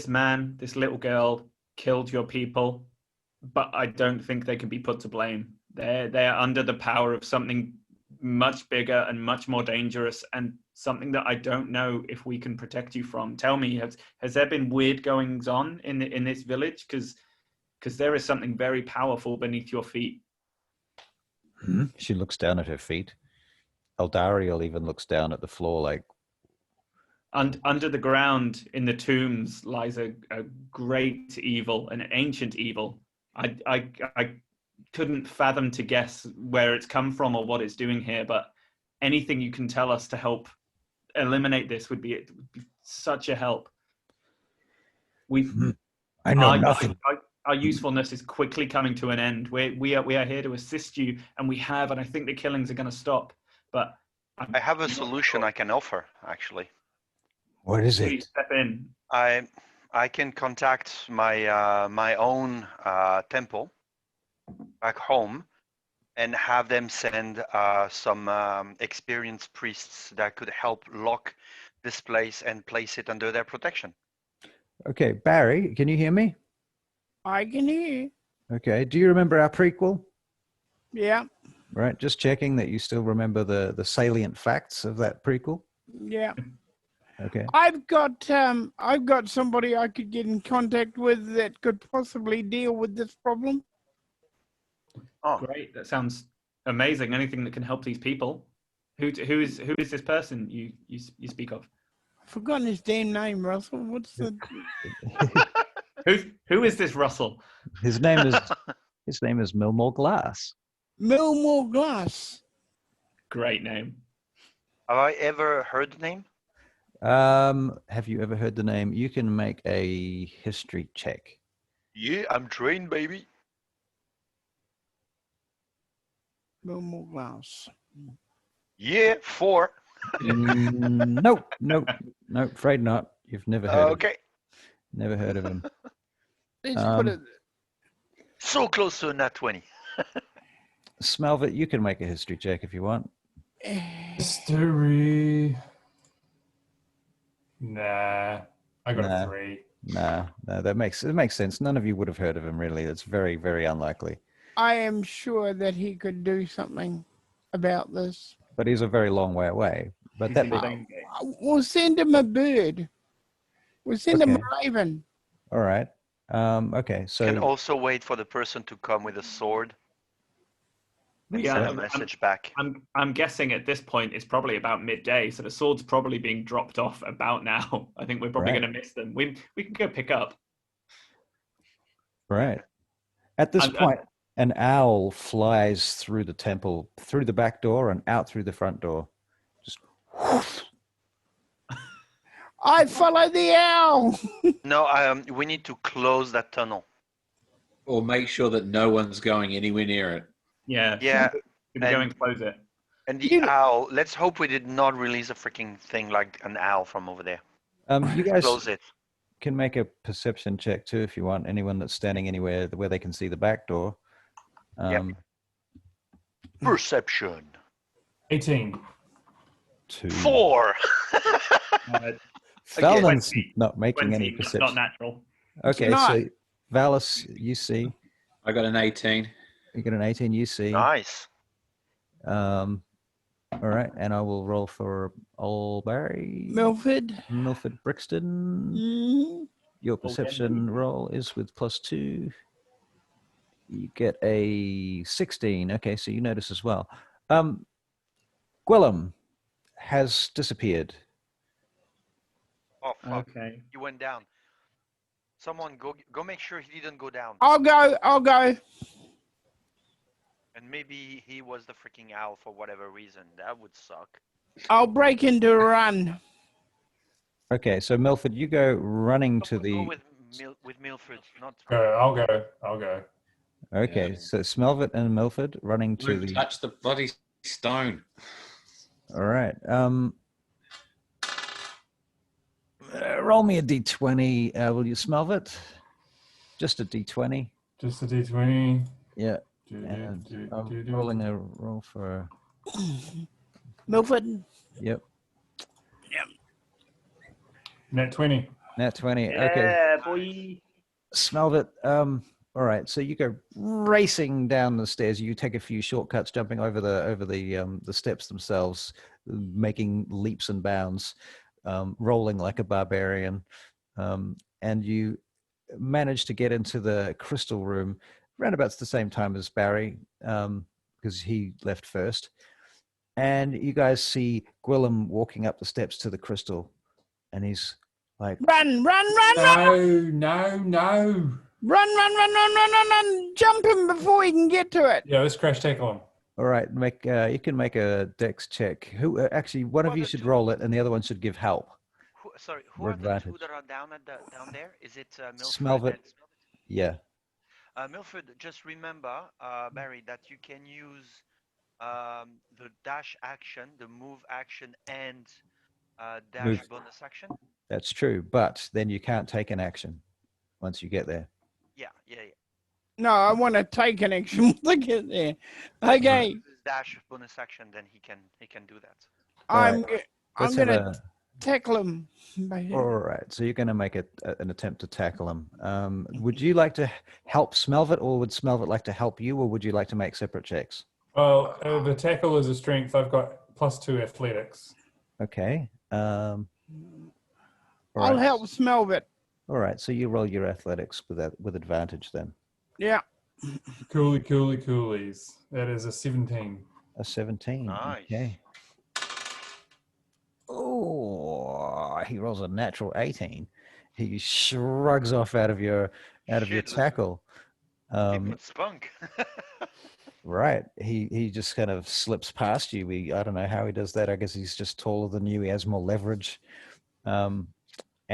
man, this little girl killed your people, but I don't think they can be put to blame. They're under the power of something much bigger and much more dangerous, and something that I don't know if we can protect you from. Tell me, has there been weird goings on in this village? Because there is something very powerful beneath your feet. She looks down at her feet. Eldariel even looks down at the floor like, And under the ground in the tombs lies a great evil, an ancient evil. I couldn't fathom to guess where it's come from or what it's doing here, but anything you can tell us to help eliminate this would be such a help. I know nothing. Our usefulness is quickly coming to an end. We are here to assist you, and I think the killings are going to stop. But I have a solution I can offer, actually. What is Please it? step in. I can contact my my own temple back home and have them send some experienced priests that could help lock this place and place it under their protection. Okay, Barry, can you hear me? I can hear you. Okay, do you remember our prequel? Yeah, Right, just checking that you still remember the salient facts of that prequel. yeah. Okay. I've got somebody I could get in contact with that could possibly deal with this problem. Oh, Great. That sounds amazing. Anything that can help these people. Who is this person you speak of? I've forgotten his damn name, Russell. What's the Who is this Russell? His name is Milmore Glass. Millmore Glass? Great name. have I ever heard the name? Have you ever heard the name? You can make a history check. Yeah, I'm trained, baby. Millmore Glass. Yeah, 4. Nope, afraid not. You've never heard of him. Okay, Never heard of him. Let's put it. so close to a nat 20. Smelvit, you can make a history check if you want. History. Nah, I got Nah. a 3. No, that makes sense. None of you would have heard of him, really. It's very, very unlikely. I am sure that he could do something about this. But he's a very long way away. But that We'll send him a bird. We'll send him a Okay. raven. all right. Okay, so Can also wait for the person to come with a sword and Yeah, send a I'm- message back. I'm guessing at this point it's probably about midday, so the sword's probably being dropped off about now. I think we're probably Right. going to miss them. We can go pick up. right. At this I'm- point, an owl flies through the temple, through the back door and out through the front door. Just whoosh. I follow the owl. No, we need to close that tunnel. Or make sure that no one's going anywhere near it. Yeah. Yeah, Can we go and close it? and the owl. Let's hope we did not release a freaking thing like an owl from over there. You guys Close it. can make a perception check too if you want. Anyone that's standing anywhere where they can see the back door. Perception. 18. 2. 4. Valens 20, not making any 20, perception. not natural. Okay, Not. so Valis, you see. I got an 18. You get an 18, you see. Nice. All right, and I will roll for Old Barry. Milford. Milford Brixton. Mhm. Your perception roll is with +2. You get a 16. Okay, so you notice as well. Gwillem has disappeared. Oh fuck! Okay. He went down. Someone go make sure he didn't go down. I'll go. And maybe he was the freaking owl for whatever reason. That would suck. I'll break into a run. Okay, so Milford, you go running to Go the. with Milford, not. I'll go. Okay, Yeah. so Smelvit and Milford running to Don't the. touch the bloody stone. All right. Roll me a d20. Will you Smelvit? Just a d20. Just a d20. Yeah. And I'm rolling a roll for. Milford. Yep. Net 20. Nat 20. Okay. Yeah, boy. Smelvit. All right. So you go racing down the stairs. You take a few shortcuts, jumping over the steps themselves, making leaps and bounds, rolling like a barbarian, and you manage to get into the crystal room around about the same time as Barry, because he left first. And you guys see Gwillem walking up the steps to the crystal, and he's like, Run. No. Run. Jump him before he can get to it. Yeah, let's crash tackle him. all right, you can make a dex check. Who actually, one of you should roll it, and the other one should give help. Who Or are the two advantage. that are down there? Is it Milford Smelvit. and Yeah. Milford? Just remember, Barry, that you can use the dash action, the move action, and dash Move. bonus action. That's true, but then you can't take an action once you get there. Yeah. No, I want to take an action when I get there. Okay, Dash bonus action, then he can do that. I'm Let's going have to tackle him. All right, so you're going to make an attempt to tackle him. Would you like to help Smelvit, or would Smelvit like to help you, or would you like to make separate checks? Well, the tackle is a strength. I've got +2 athletics. Okay. All I'll right. help Smelvit. All right, so you roll your athletics with advantage then. Yeah. Coolies. That is a 17. A 17. Nice. Okay. Oh, he rolls a natural 18. He shrugs off out of your Shit. tackle. People with spunk. Right. He just kind of slips past you. I don't know how he does that. I guess he's just taller than you. He has more leverage. And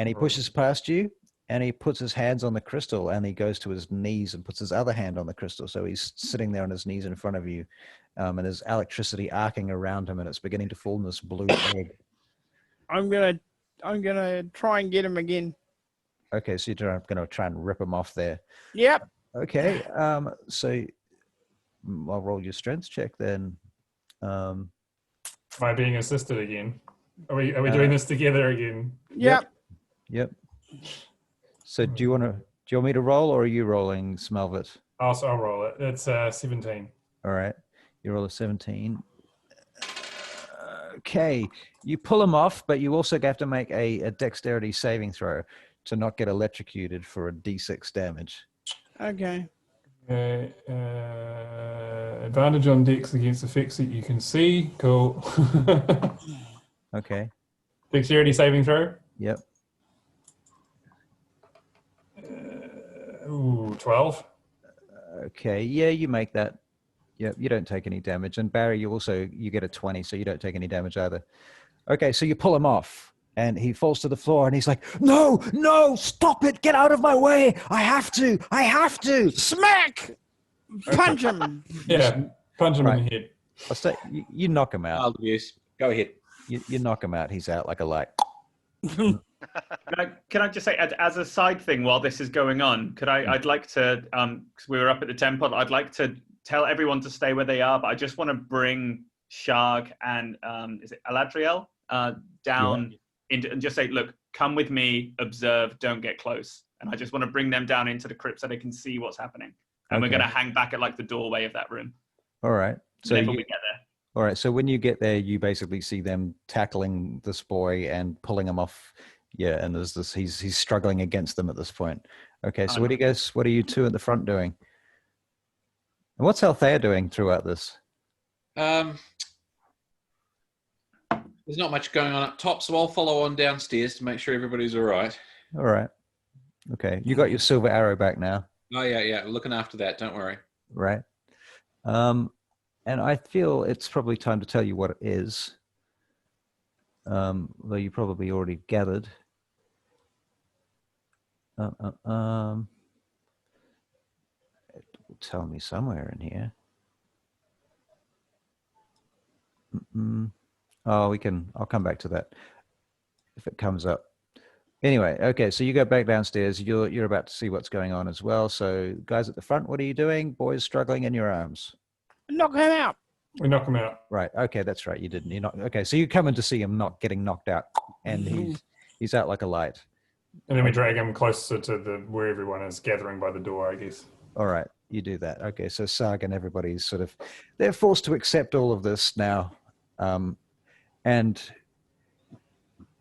he pushes past you, and he puts his hands on the crystal, and he goes to his knees and puts his other hand on the crystal. So he's sitting there on his knees in front of you, and there's electricity arcing around him, and it's beginning to form this blue egg. I'm gonna try and get him again. Okay, so you're going to try and rip him off there. Yep. Okay, so I'll roll your strength check then. Am I being assisted again? Are we doing this together again? Yep. Yep. So do you want me to roll, or are you rolling, Smelvit? I'll roll it. It's 17. All right, you roll a 17. Okay, you pull him off, but you also have to make a dexterity saving throw to not get electrocuted for a d6 damage. Okay. Advantage on dex against effects that you can see. Cool. Okay. Dexterity saving throw. Yep. 12. Okay. Yeah, you make that. Yep. You don't take any damage. And Barry, you get a 20, so you don't take any damage either. Okay. So you pull him off, and he falls to the floor, and he's like, "No, stop it! Get out of my way! I have to! Smack! Punch him. Yeah, punch him in the head. I'll say you knock him out. Wild abuse. Go ahead. You knock him out. He's out like a light. Can I just say, as a side thing, while this is going on, I'd like to, because we were up at the temple, I'd like to tell everyone to stay where they are, but I just want to bring Sharg and is it Aladriel down into, and just say, look, come with me, observe, don't get close. And I just want to bring them down into the crypt so they can see what's happening. And we're going to hang back at like the doorway of that room. All right. So whenever we get there. All right. So when you get there, you basically see them tackling this boy and pulling him off. Yeah, and there's this. He's struggling against them at this point. Okay. So what are you two at the front doing? And what's Althea doing throughout this? There's not much going on up top, so I'll follow on downstairs to make sure everybody's all right. All right. Okay. You got your silver arrow back now. Oh yeah. Looking after that. Don't worry. Right. And I feel it's probably time to tell you what it is. Though you probably already gathered. It will tell me somewhere in here. Oh, I'll come back to that if it comes up. Anyway, okay, so you go back downstairs. You're about to see what's going on as well. So, guys at the front, what are you doing? Boys struggling in your arms. Knock him out. We knock him out. Right. Okay, that's right. You didn't. You're not. Okay, so you come in to see him not getting knocked out, and he's out like a light. And then we drag him closer to where everyone is gathering by the door, I guess. All right, you do that. Okay, so Sarg and everybody's they're forced to accept all of this now, and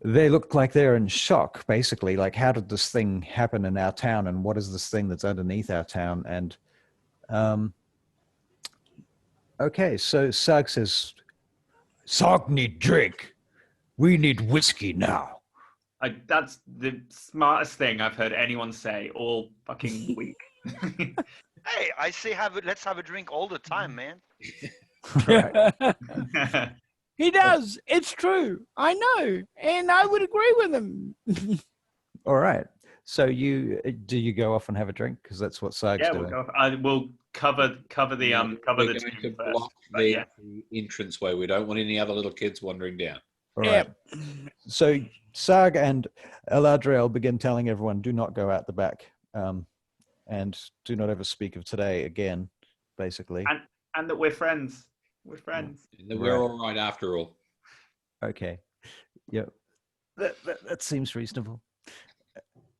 they look like they're in shock, basically. Like, how did this thing happen in our town, and what is this thing that's underneath our town? And okay, so Sarg says, "Sarg need drink. We need whiskey now." That's the smartest thing I've heard anyone say all fucking week. Hey, I say let's have a drink all the time, man. He does. It's true. I know, and I would agree with him. All right. So do you go off and have a drink? Because that's what Sarg's doing. We'll cover the to block the entranceway. We don't want any other little kids wandering down. All right. So Sarg and Eladriel begin telling everyone, do not go out the back, and do not ever speak of today again, basically. And that we're friends. We're friends. And that we're all right after all. Okay. Yep. That seems reasonable.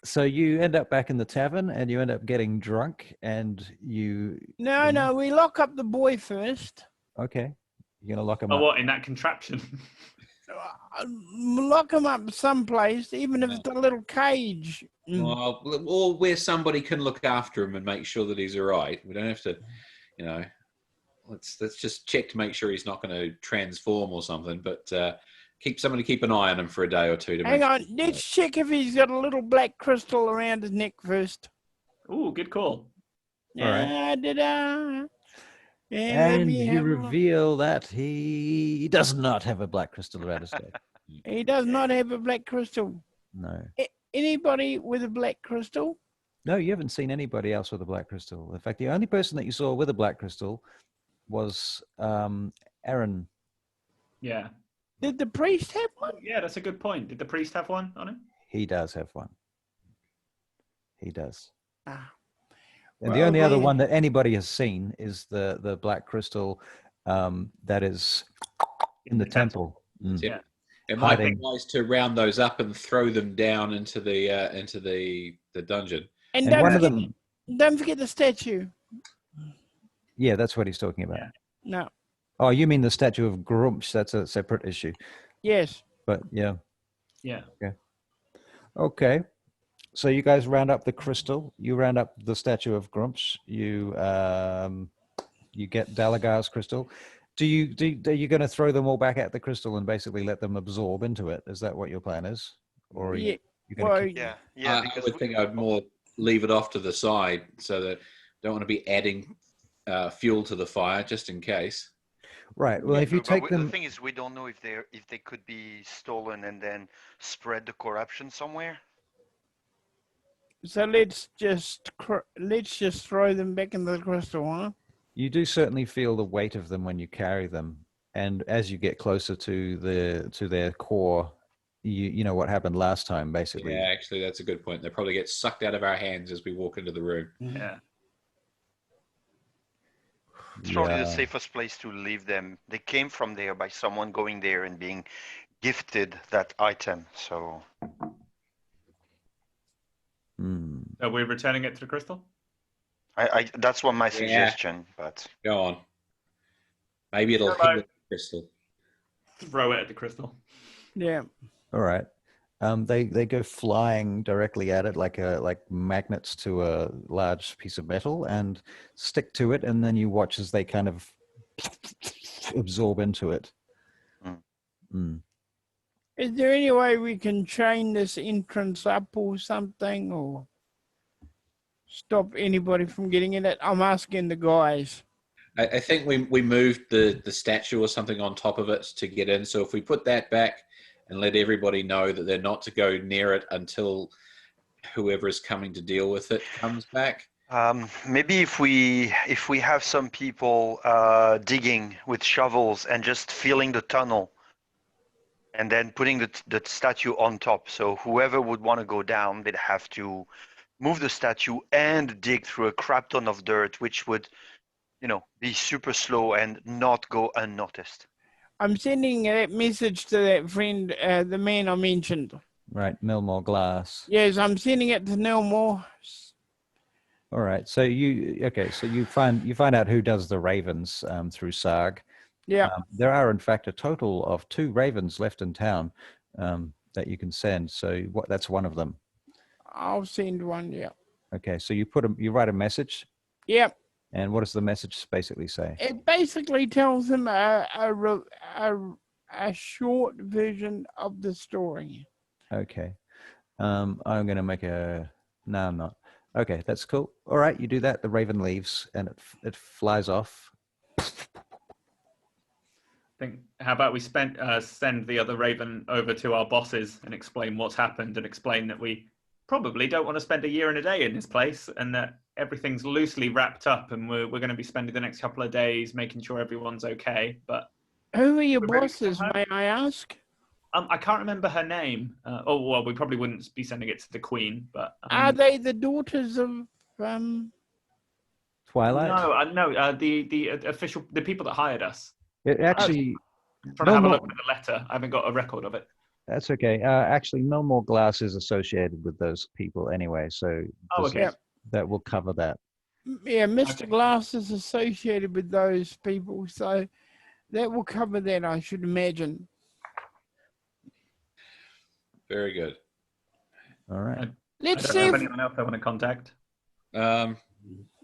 So you end up back in the tavern, and you end up getting drunk, and you... No, we lock up the boy first. Okay. You're going to lock him up? What, in that contraption? Lock him up someplace, even if it's a little cage. Well, or where somebody can look after him and make sure that he's all right. We don't have to, let's just check to make sure he's not going to transform or something, but keep an eye on him for a day or two. Hang on, let's check if he's got a little black crystal around his neck first. Ooh, good call. All right. Yeah, and you reveal that he does not have a black crystal around his neck. He does not have a black crystal. No. Anybody with a black crystal? No, you haven't seen anybody else with a black crystal. In fact, the only person that you saw with a black crystal was Aaron. Yeah. Did the priest have one? Yeah, that's a good point. Did the priest have one on him? He does have one. He does. And Well, the only other one that anybody has seen is the black crystal that is in the temple. Yeah. It might be wise to round those up and throw them down into the dungeon. And don't forget the statue. Yeah, that's what he's talking about. Yeah. No. Oh, you mean the statue of Grumsh? That's a separate issue. Yes. But yeah. Yeah. Okay. So you guys round up the crystal. You round up the statue of Grumsh. You get Dalagar's crystal. Are you going to throw them all back at the crystal and basically let them absorb into it? Is that what your plan is? Or are you going to I would think I'd more leave it off to the side so that don't want to be adding fuel to the fire just in case. Right. Well, if you take them, the thing is, we don't know if they could be stolen and then spread the corruption somewhere. So let's just throw them back in the crystal, huh? You do certainly feel the weight of them when you carry them, and as you get closer to their core, you know what happened last time, basically. Yeah, actually, that's a good point. They probably get sucked out of our hands as we walk into the room. Yeah. It's probably the safest place to leave them. They came from there by someone going there and being gifted that item. So. Are we returning it to the crystal? That's what my suggestion, but go on. Maybe it'll hit the crystal. Throw it at the crystal. Yeah. All right. They go flying directly at it like magnets to a large piece of metal and stick to it, and then you watch as they kind of absorb into it. Is there any way we can chain this entrance up or something, or stop anybody from getting in it? I'm asking the guys. I think we moved the statue or something on top of it to get in. So if we put that back and let everybody know that they're not to go near it until whoever is coming to deal with it comes back. Maybe if we have some people digging with shovels and just filling the tunnel, and then putting the statue on top. So whoever would want to go down, they'd have to move the statue and dig through a crap ton of dirt, which would, be super slow and not go unnoticed. I'm sending that message to that friend, the man I mentioned. Right, Millmore Glass. Yes, I'm sending it to Millmore. All right. So you find out who does the ravens through Sarg. Yeah. There are in fact a total of 2 ravens left in town that you can send. So that's one of them. I'll send one. Yeah. Okay. So you write a message. Yep. And what does the message basically say? It basically tells him a short version of the story. Okay. I'm going to make no, I'm not. Okay, that's cool. All right, you do that. The raven leaves and it flies off. How about we send the other raven over to our bosses and explain what's happened and explain that we probably don't want to spend a year and a day in this place and that everything's loosely wrapped up and we're going to be spending the next couple of days making sure everyone's okay. But who are your bosses, may I ask? I can't remember her name. We probably wouldn't be sending it to the Queen, but are they the daughters of Twilight? No, the official, the people that hired us. It actually. I'm trying to have a look at the letter. I haven't got a record of it. That's okay. Actually, Millmore Glass is associated with those people anyway, so that will cover that. Yeah, Mr. Glass is associated with those people, so that will cover that, I should imagine. Very good. All right. Let's see see if anyone else I want to contact.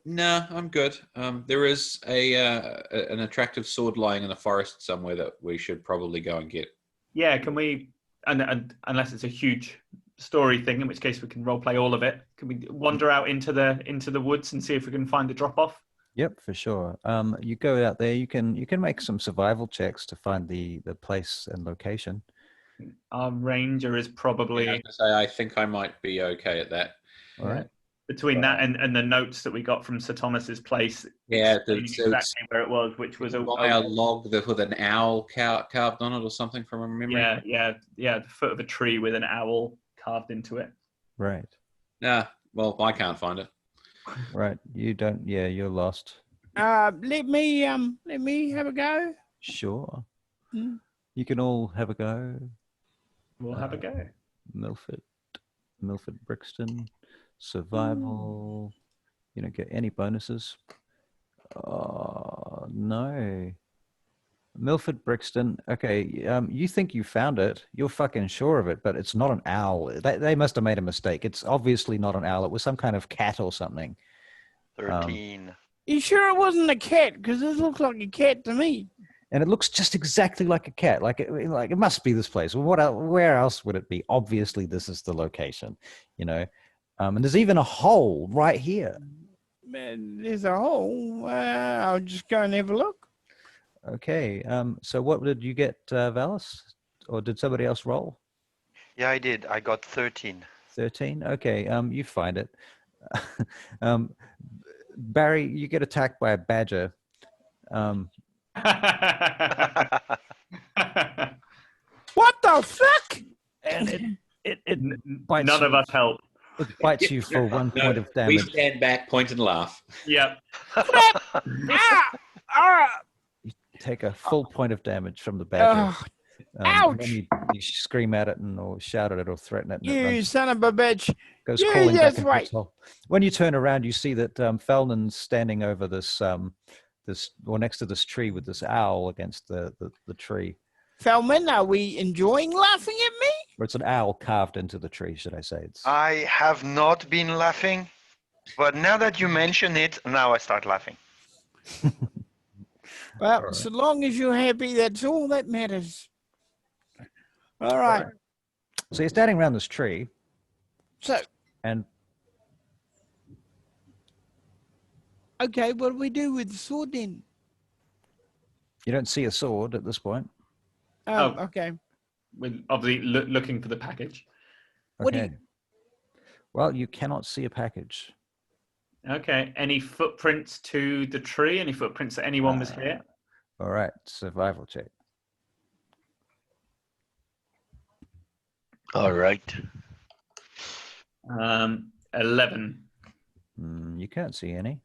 No, I'm good. There is an attractive sword lying in the forest somewhere that we should probably go and get. Yeah, can we? And unless it's a huge story thing, in which case we can role play all of it. Can we wander out into the woods and see if we can find the drop off? Yep, for sure. You go out there. You can make some survival checks to find the place and location. Our ranger is probably. I think I might be okay at that. All right. Between that and the notes that we got from Sir Thomas's place, exactly where it was, which was a log with an owl carved on it or something from memory. Yeah, the foot of a tree with an owl carved into it. Right. Yeah. Well, I can't find it. Right. You don't. Yeah, you're lost. let me have a go. Sure. You can all have a go. We'll have a go. Milford Brixton. Survival. You don't get any bonuses. No. Milford Brixton. Okay. You think you found it. You're fucking sure of it, but it's not an owl. They must have made a mistake. It's obviously not an owl. It was some kind of cat or something. 13. You sure it wasn't a cat? Because this looks like a cat to me. And it looks just exactly like a cat. Like it must be this place. Where else would it be? Obviously, this is the location. And there's even a hole right here. There's a hole. I'll just go and have a look. Okay. So what did you get, Valis? Or did somebody else roll? Yeah, I did. I got 13. 13? Okay. You find it. Barry, you get attacked by a badger. What the fuck? And it bites None of us help. It bites you for 1 point of damage. We stand back, point, and laugh. Yep. You take a full point of damage from the badger. Ouch! Then you scream at it or shout at it or threaten it. And You son of a bitch. Goes crawling back into its hole. When you turn around, you see that Felnan's standing over this next to this tree with this owl against the tree. Felman, are we enjoying laughing at me? Or it's an owl carved into the tree, should I say. I have not been laughing, but now that you mention it, now I start laughing. Well, right. So long as you're happy, that's all that matters. All right. So you're standing around this tree. And okay, what do we do with the sword then? You don't see a sword at this point. Oh, okay. We're obviously looking for the package. Okay. Well, you cannot see a package. Okay. Any footprints to the tree? Any footprints that anyone was here? All right, survival check. All right. 11. You can't see any.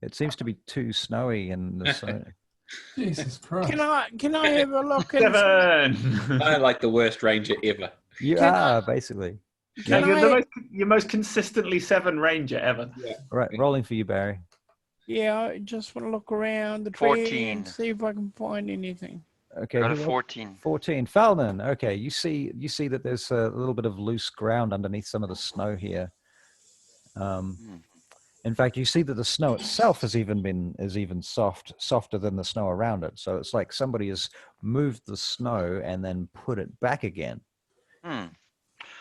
It seems to be too snowy in the snow. Jesus Christ. Can I have a look? And 7. I like the worst ranger ever. You Can are basically. No, can you're I? your most consistently 7 ranger ever. All right, rolling for you, Barry. Yeah, I just want to look around the tree 14. and see if I can find anything. Okay, Got a who else? 14. 14. Falnon. Okay, you see that there's a little bit of loose ground underneath some of the snow here. In fact, you see that the snow itself is even softer than the snow around it. So it's like somebody has moved the snow and then put it back again.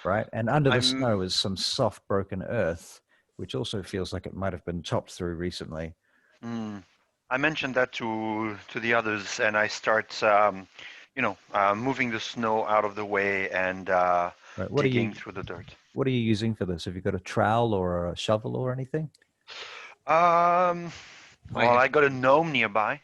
Right? And under the snow is some soft broken earth, which also feels like it might have been chopped through recently. I mentioned that to the others, and I start, moving the snow out of the way and digging through the dirt. What are you using for this? Have you got a trowel or a shovel or anything? Well, I got a gnome nearby.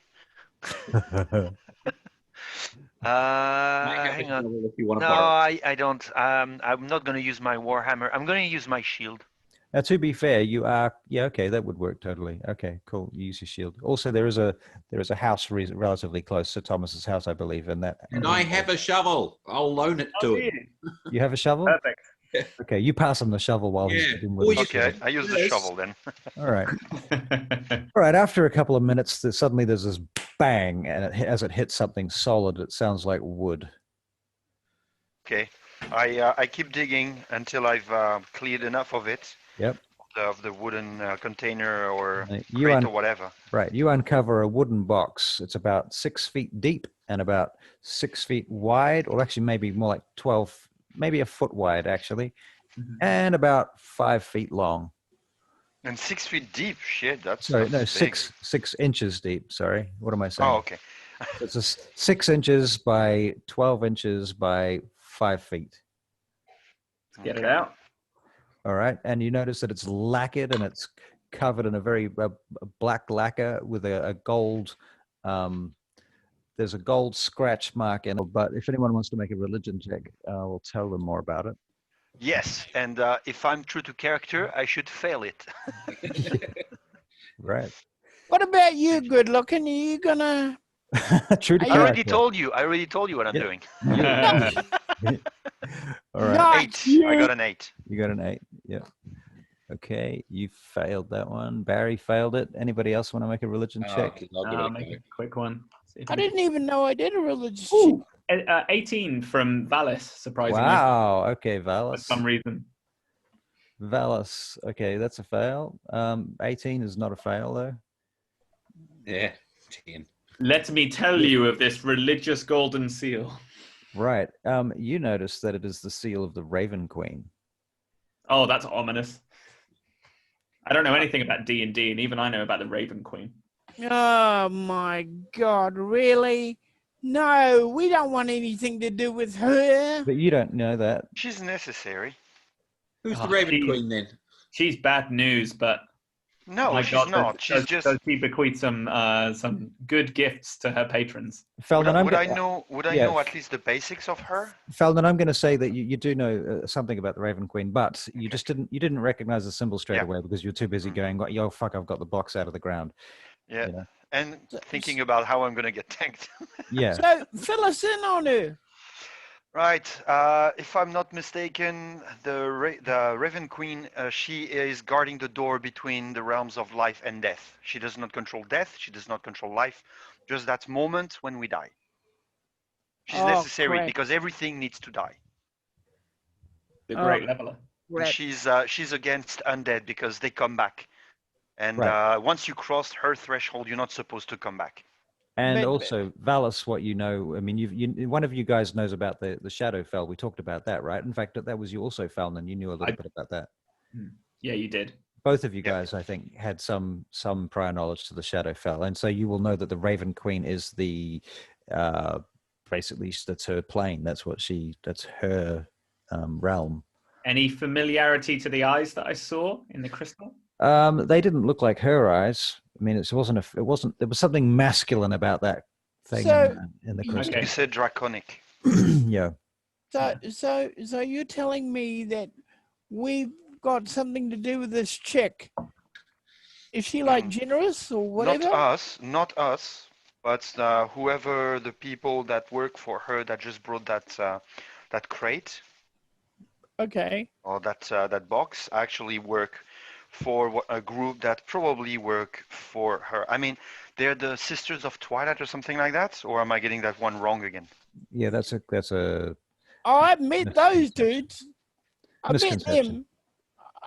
Hang on. If you want to No, borrow. I don't. I'm not going to use my warhammer. I'm going to use my shield. Now, to be fair, you are okay. That would work totally. Okay, cool. You use your shield. Also, there is a house relatively close to Thomas's house, I believe, and I have a shovel. I'll loan it to him. You have a shovel? Perfect. Okay, you pass him the shovel while he's digging with the Okay, I use the shovel then. All right. All right. After a couple of minutes, suddenly there's this bang, and as it hits something solid, it sounds like wood. Okay, I keep digging until I've cleared enough of it. Yep. Of the wooden container or You crate or whatever. Right. You uncover a wooden box. It's about 6 feet deep and about 6 feet wide, or actually maybe more like 12, maybe a foot wide actually, and about 5 feet long. And 6 feet deep. Shit, that's Sorry, no, big. 6 inches deep. Sorry, what am I saying? Oh, okay. It's 6 inches by 12 inches by 5 feet. Get it out. All right, and you notice that it's lacquered and it's covered in a very black lacquer with a gold. There's a gold scratch mark in it. But if anyone wants to make a religion check, we'll tell them more about it. Yes, and if I'm true to character, I should fail it. Right. What about you, good looking? Are you gonna? True to I already character. told you. I already told you what I'm doing. All right. Not 8. you. I got an 8. You got an 8. Yep. Okay, you failed that one. Barry failed it. Anybody else want to make a religion check? I'll make a quick one. See if I didn't even know I did a religious. Ooh, 18 from Valis, surprisingly. Wow. Okay, For Valis. some reason. Valis. Okay, that's a fail. 18 is not a fail though. Yeah, 10. Let me tell you of this religious golden seal. Right. You notice that it is the seal of the Raven Queen. Oh, that's ominous. I don't know anything about D&D, and even I know about the Raven Queen. Oh my God! Really? No, we don't want anything to do with her. But you don't know that. She's necessary. Who's the Raven she- Queen then? She's bad news, but No, my she's God, not. does- She's does, just. does she bequeath some good gifts to her patrons? Feldman, Would I know at least the basics of her? Feldman, I'm going to say that you do know something about the Raven Queen, but you just didn't recognize the symbol straight Yeah. away because you're too busy going, "Yo, fuck! I've got the box out of the ground." Yeah. You know? And thinking about how I'm gonna get tanked. Yeah. So fill us in on her. Right. If I'm not mistaken, the Raven Queen, she is guarding the door between the realms of life and death. She does not control death. She does not control life. Just that moment when we die. She's Oh, necessary correct. because everything needs to die. The Great Leveler. And Right. she's against undead because they come back. And Right. once you cross her threshold, you're not supposed to come back. And But- also, Valis, what you know, I mean, one of you guys knows about the Shadowfell. We talked about that, right? In fact, that was you also, Falnon. You knew a little bit about that. Yeah, you did. Both of you Yeah. guys, I think, had some prior knowledge to the Shadowfell, and so you will know that the Raven Queen is the basically that's her plane. That's her realm. Any familiarity to the eyes that I saw in the crystal? They didn't look like her eyes. I mean, there was something masculine about that thing So, in the you- crystal. You said draconic. Yeah. So you're telling me that we've got something to do with this chick? Is she like generous or whatever? Not us, but whoever the people that work for her that just brought that crate Okay. or that box actually work for a group that probably work for her. I mean, they're the Sisters of Twilight or something like that, or am I getting that one wrong again? Yeah, that's a Oh, I've met those dudes. I met misconception. them.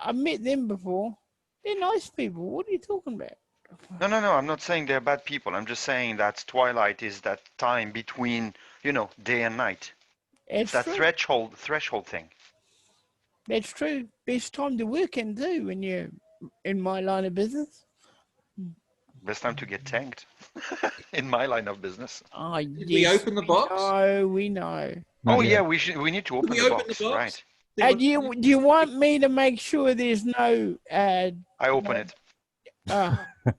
I've met them before. They're nice people. What are you talking about? No, I'm not saying they're bad people. I'm just saying that Twilight is that time between, day and night. It's that true. threshold thing. That's true. Best time to work in too when you're in my line of business. Best time to get tanked in my line of business. Oh, Did we open the box? Oh, we know. Not Oh yet. yeah, we need to open we the open box, the box? right? And do you want me to make sure there's no I open it.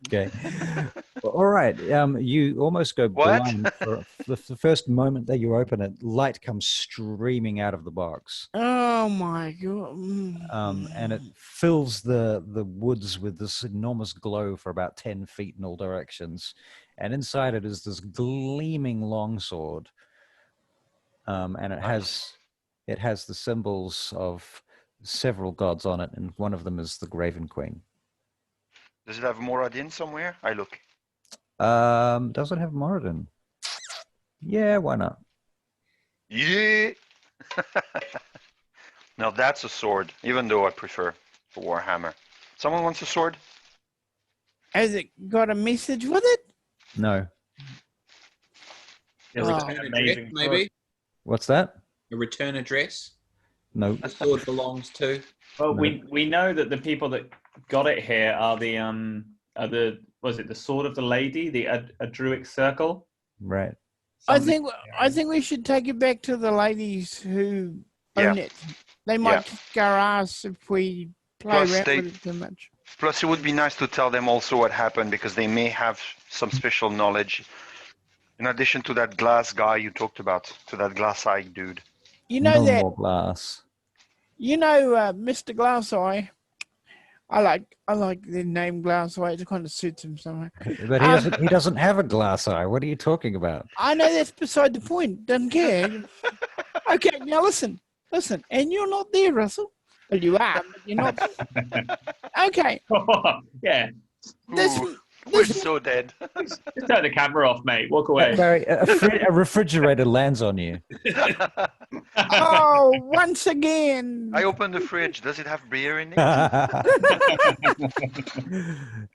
Okay. All right. You almost go What? blind for the first moment that you open it. Light comes streaming out of the box, Oh my god. and it fills the woods with this enormous glow for about 10 feet in all directions. And inside it is this gleaming longsword, and it has the symbols of several gods on it, and one of them is the Graven Queen. Does it have Moradin somewhere? I look. Does it have Moradin? Yeah, why not? Yeah. Now that's a sword, even though I prefer the Warhammer. Someone wants a sword? Has it got a message with it? No. It Oh. was an Return amazing address, maybe? What's that? A return address? No. The sword belongs to? Well, No. we know that the people that got it here are the was it the Sword of the Lady, the Adruic Circle? Right. I think we should take it back to the ladies who own it. They might kick our ass if we play around with it too much. Plus, it would be nice to tell them also what happened because they may have some special knowledge. In addition to that glass guy you talked about, to that glass-eyed dude. You know No that. more glass. You know, Mr. Glasseye. I like the name Glasseye. It kind of suits him somehow. But he doesn't have a glass eye. What are you talking about? I know that's beside the point. Doesn't care. Okay, now listen. And you're not there, Russell. Well, you are, but you're not. Okay. Yeah. We're so dead. Just turn the camera off, mate. Walk away. Barry, a refrigerator lands on you. Oh, once again. I opened the fridge. Does it have beer in it?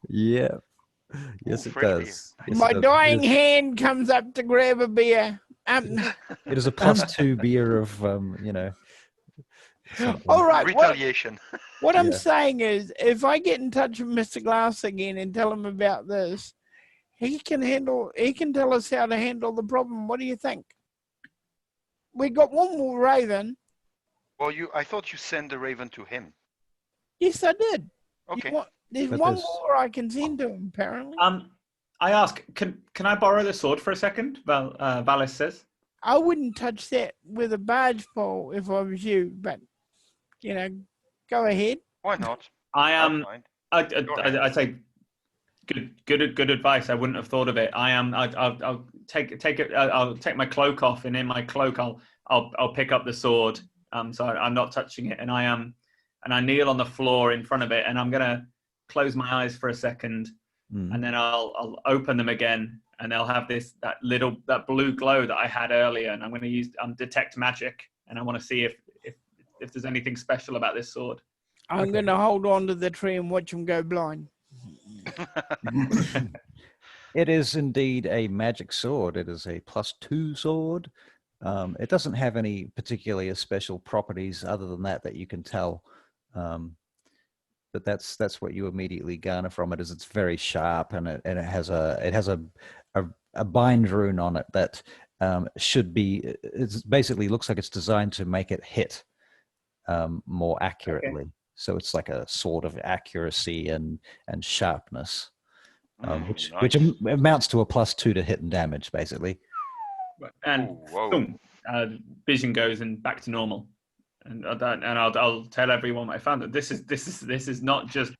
Yeah. Yes, it does. Yes, My it does. dying hand comes up to grab a beer. It is a +2 beer of, something. All right. Retaliation. What I'm Yeah. saying is, if I get in touch with Mr. Glass again and tell him about this, he can tell us how to handle the problem. What do you think? We got one more Raven. Well, I thought you sent the Raven to him. Yes, I did. Okay. There's But one there's- more I can send to him, apparently. I ask, can I borrow the sword for a second? Valis says. I wouldn't touch that with a barge pole if I was you, but, go ahead. Why not? I Don't am. mind. I say, good advice. I wouldn't have thought of it. I'll take it. I'll take my cloak off, and in my cloak, I'll pick up the sword. So I'm not touching it, and I kneel on the floor in front of it, and I'm gonna close my eyes for a second, and then I'll open them again, and they'll have that blue glow that I had earlier, and I'm gonna use detect magic, and I want to see if there's anything special about this sword. I'm going to hold on to the tree and watch him go blind. It is indeed a magic sword. It is a +2 sword. It doesn't have any particularly special properties other than that you can tell. But that's what you immediately garner from it. Is it's very sharp, and it has a bind rune on it that should be. It basically looks like it's designed to make it hit. more accurately. Okay. So it's like a sword of accuracy and sharpness, which amounts to a +2 to hit and damage, basically. And boom, vision goes and back to normal. And I'll tell everyone I found that this is not just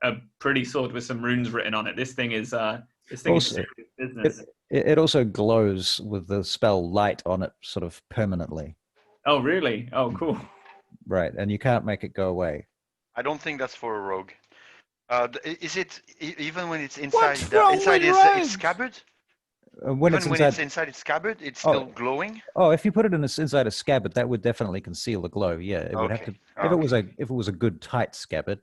a pretty sword with some runes written on it. This thing is serious business. It also glows with the spell light on it, sort of permanently. Oh really? Oh cool. Right, and you can't make it go away. I don't think that's for a rogue. Is it even when it's inside? What's wrong inside with its scabbard. When it's inside its scabbard, it's still glowing. Oh, if you put it inside a scabbard, that would definitely conceal the glow. Yeah, it would have to. If it was a good tight scabbard,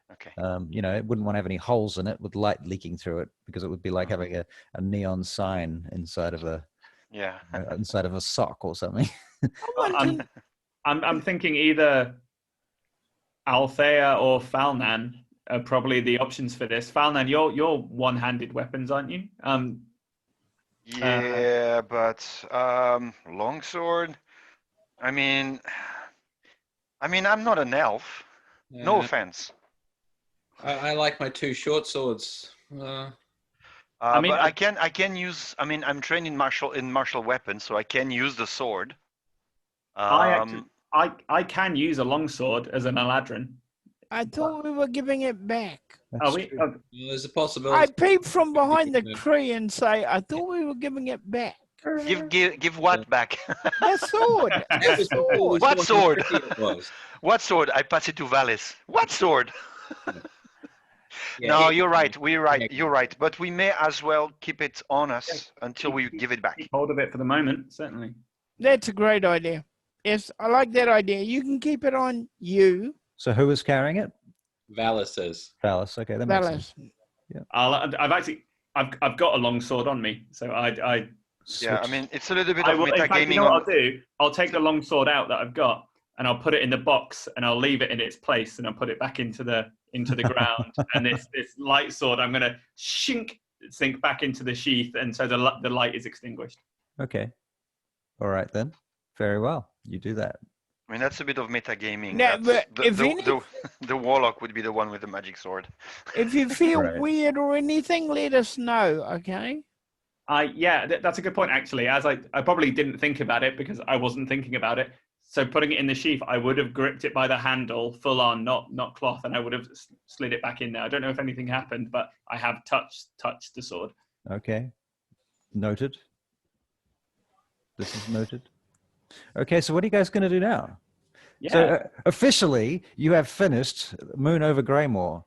it wouldn't want to have any holes in it with light leaking through it, because it would be like having a neon sign inside of a inside of a sock or something. I'm thinking either Althea or Falnan are probably the options for this. Falnan, you're one-handed weapons, aren't you? Yeah, but longsword. I mean, I'm not an elf. No offense. I like my 2 short swords. But I can use. I mean, I'm trained in martial weapons, so I can use the sword. I can use a longsword as an Eladrin. I thought we were giving it back. There's a possibility. I peep from behind the tree and say, I thought we were giving it back. Give what back? The sword. The sword. What sword? What sword? I pass it to Valis. What sword? No, you're right. We're right. You're right. But we may as well keep it on us until we give it back. Keep hold of it for the moment, certainly. That's a great idea. Yes, I like that idea. You can keep it on you. So who is carrying it? Valis is. Valis. Okay, that makes sense. Yeah. I've got a long sword on me, so I yeah, I mean, it's a little bit of metagaming. You know what I'll do? I'll take the long sword out that I've got, and I'll put it in the box, and I'll leave it in its place, and I'll put it back into the ground. And this light sword, I'm gonna sink back into the sheath, and so the light is extinguished. Okay. All right then. Very well. You do that. I mean, that's a bit of metagaming. Yeah, but the warlock would be the one with the magic sword. If you feel weird or anything, let us know, okay? That's a good point, actually. As I probably didn't think about it because I wasn't thinking about it. So putting it in the sheath, I would have gripped it by the handle, full on, not cloth, and I would have slid it back in there. I don't know if anything happened, but I have touched the sword. Okay. Noted. This is noted. Okay, so what are you guys going to do now? Yeah. So officially, you have finished Moon over Graymoor.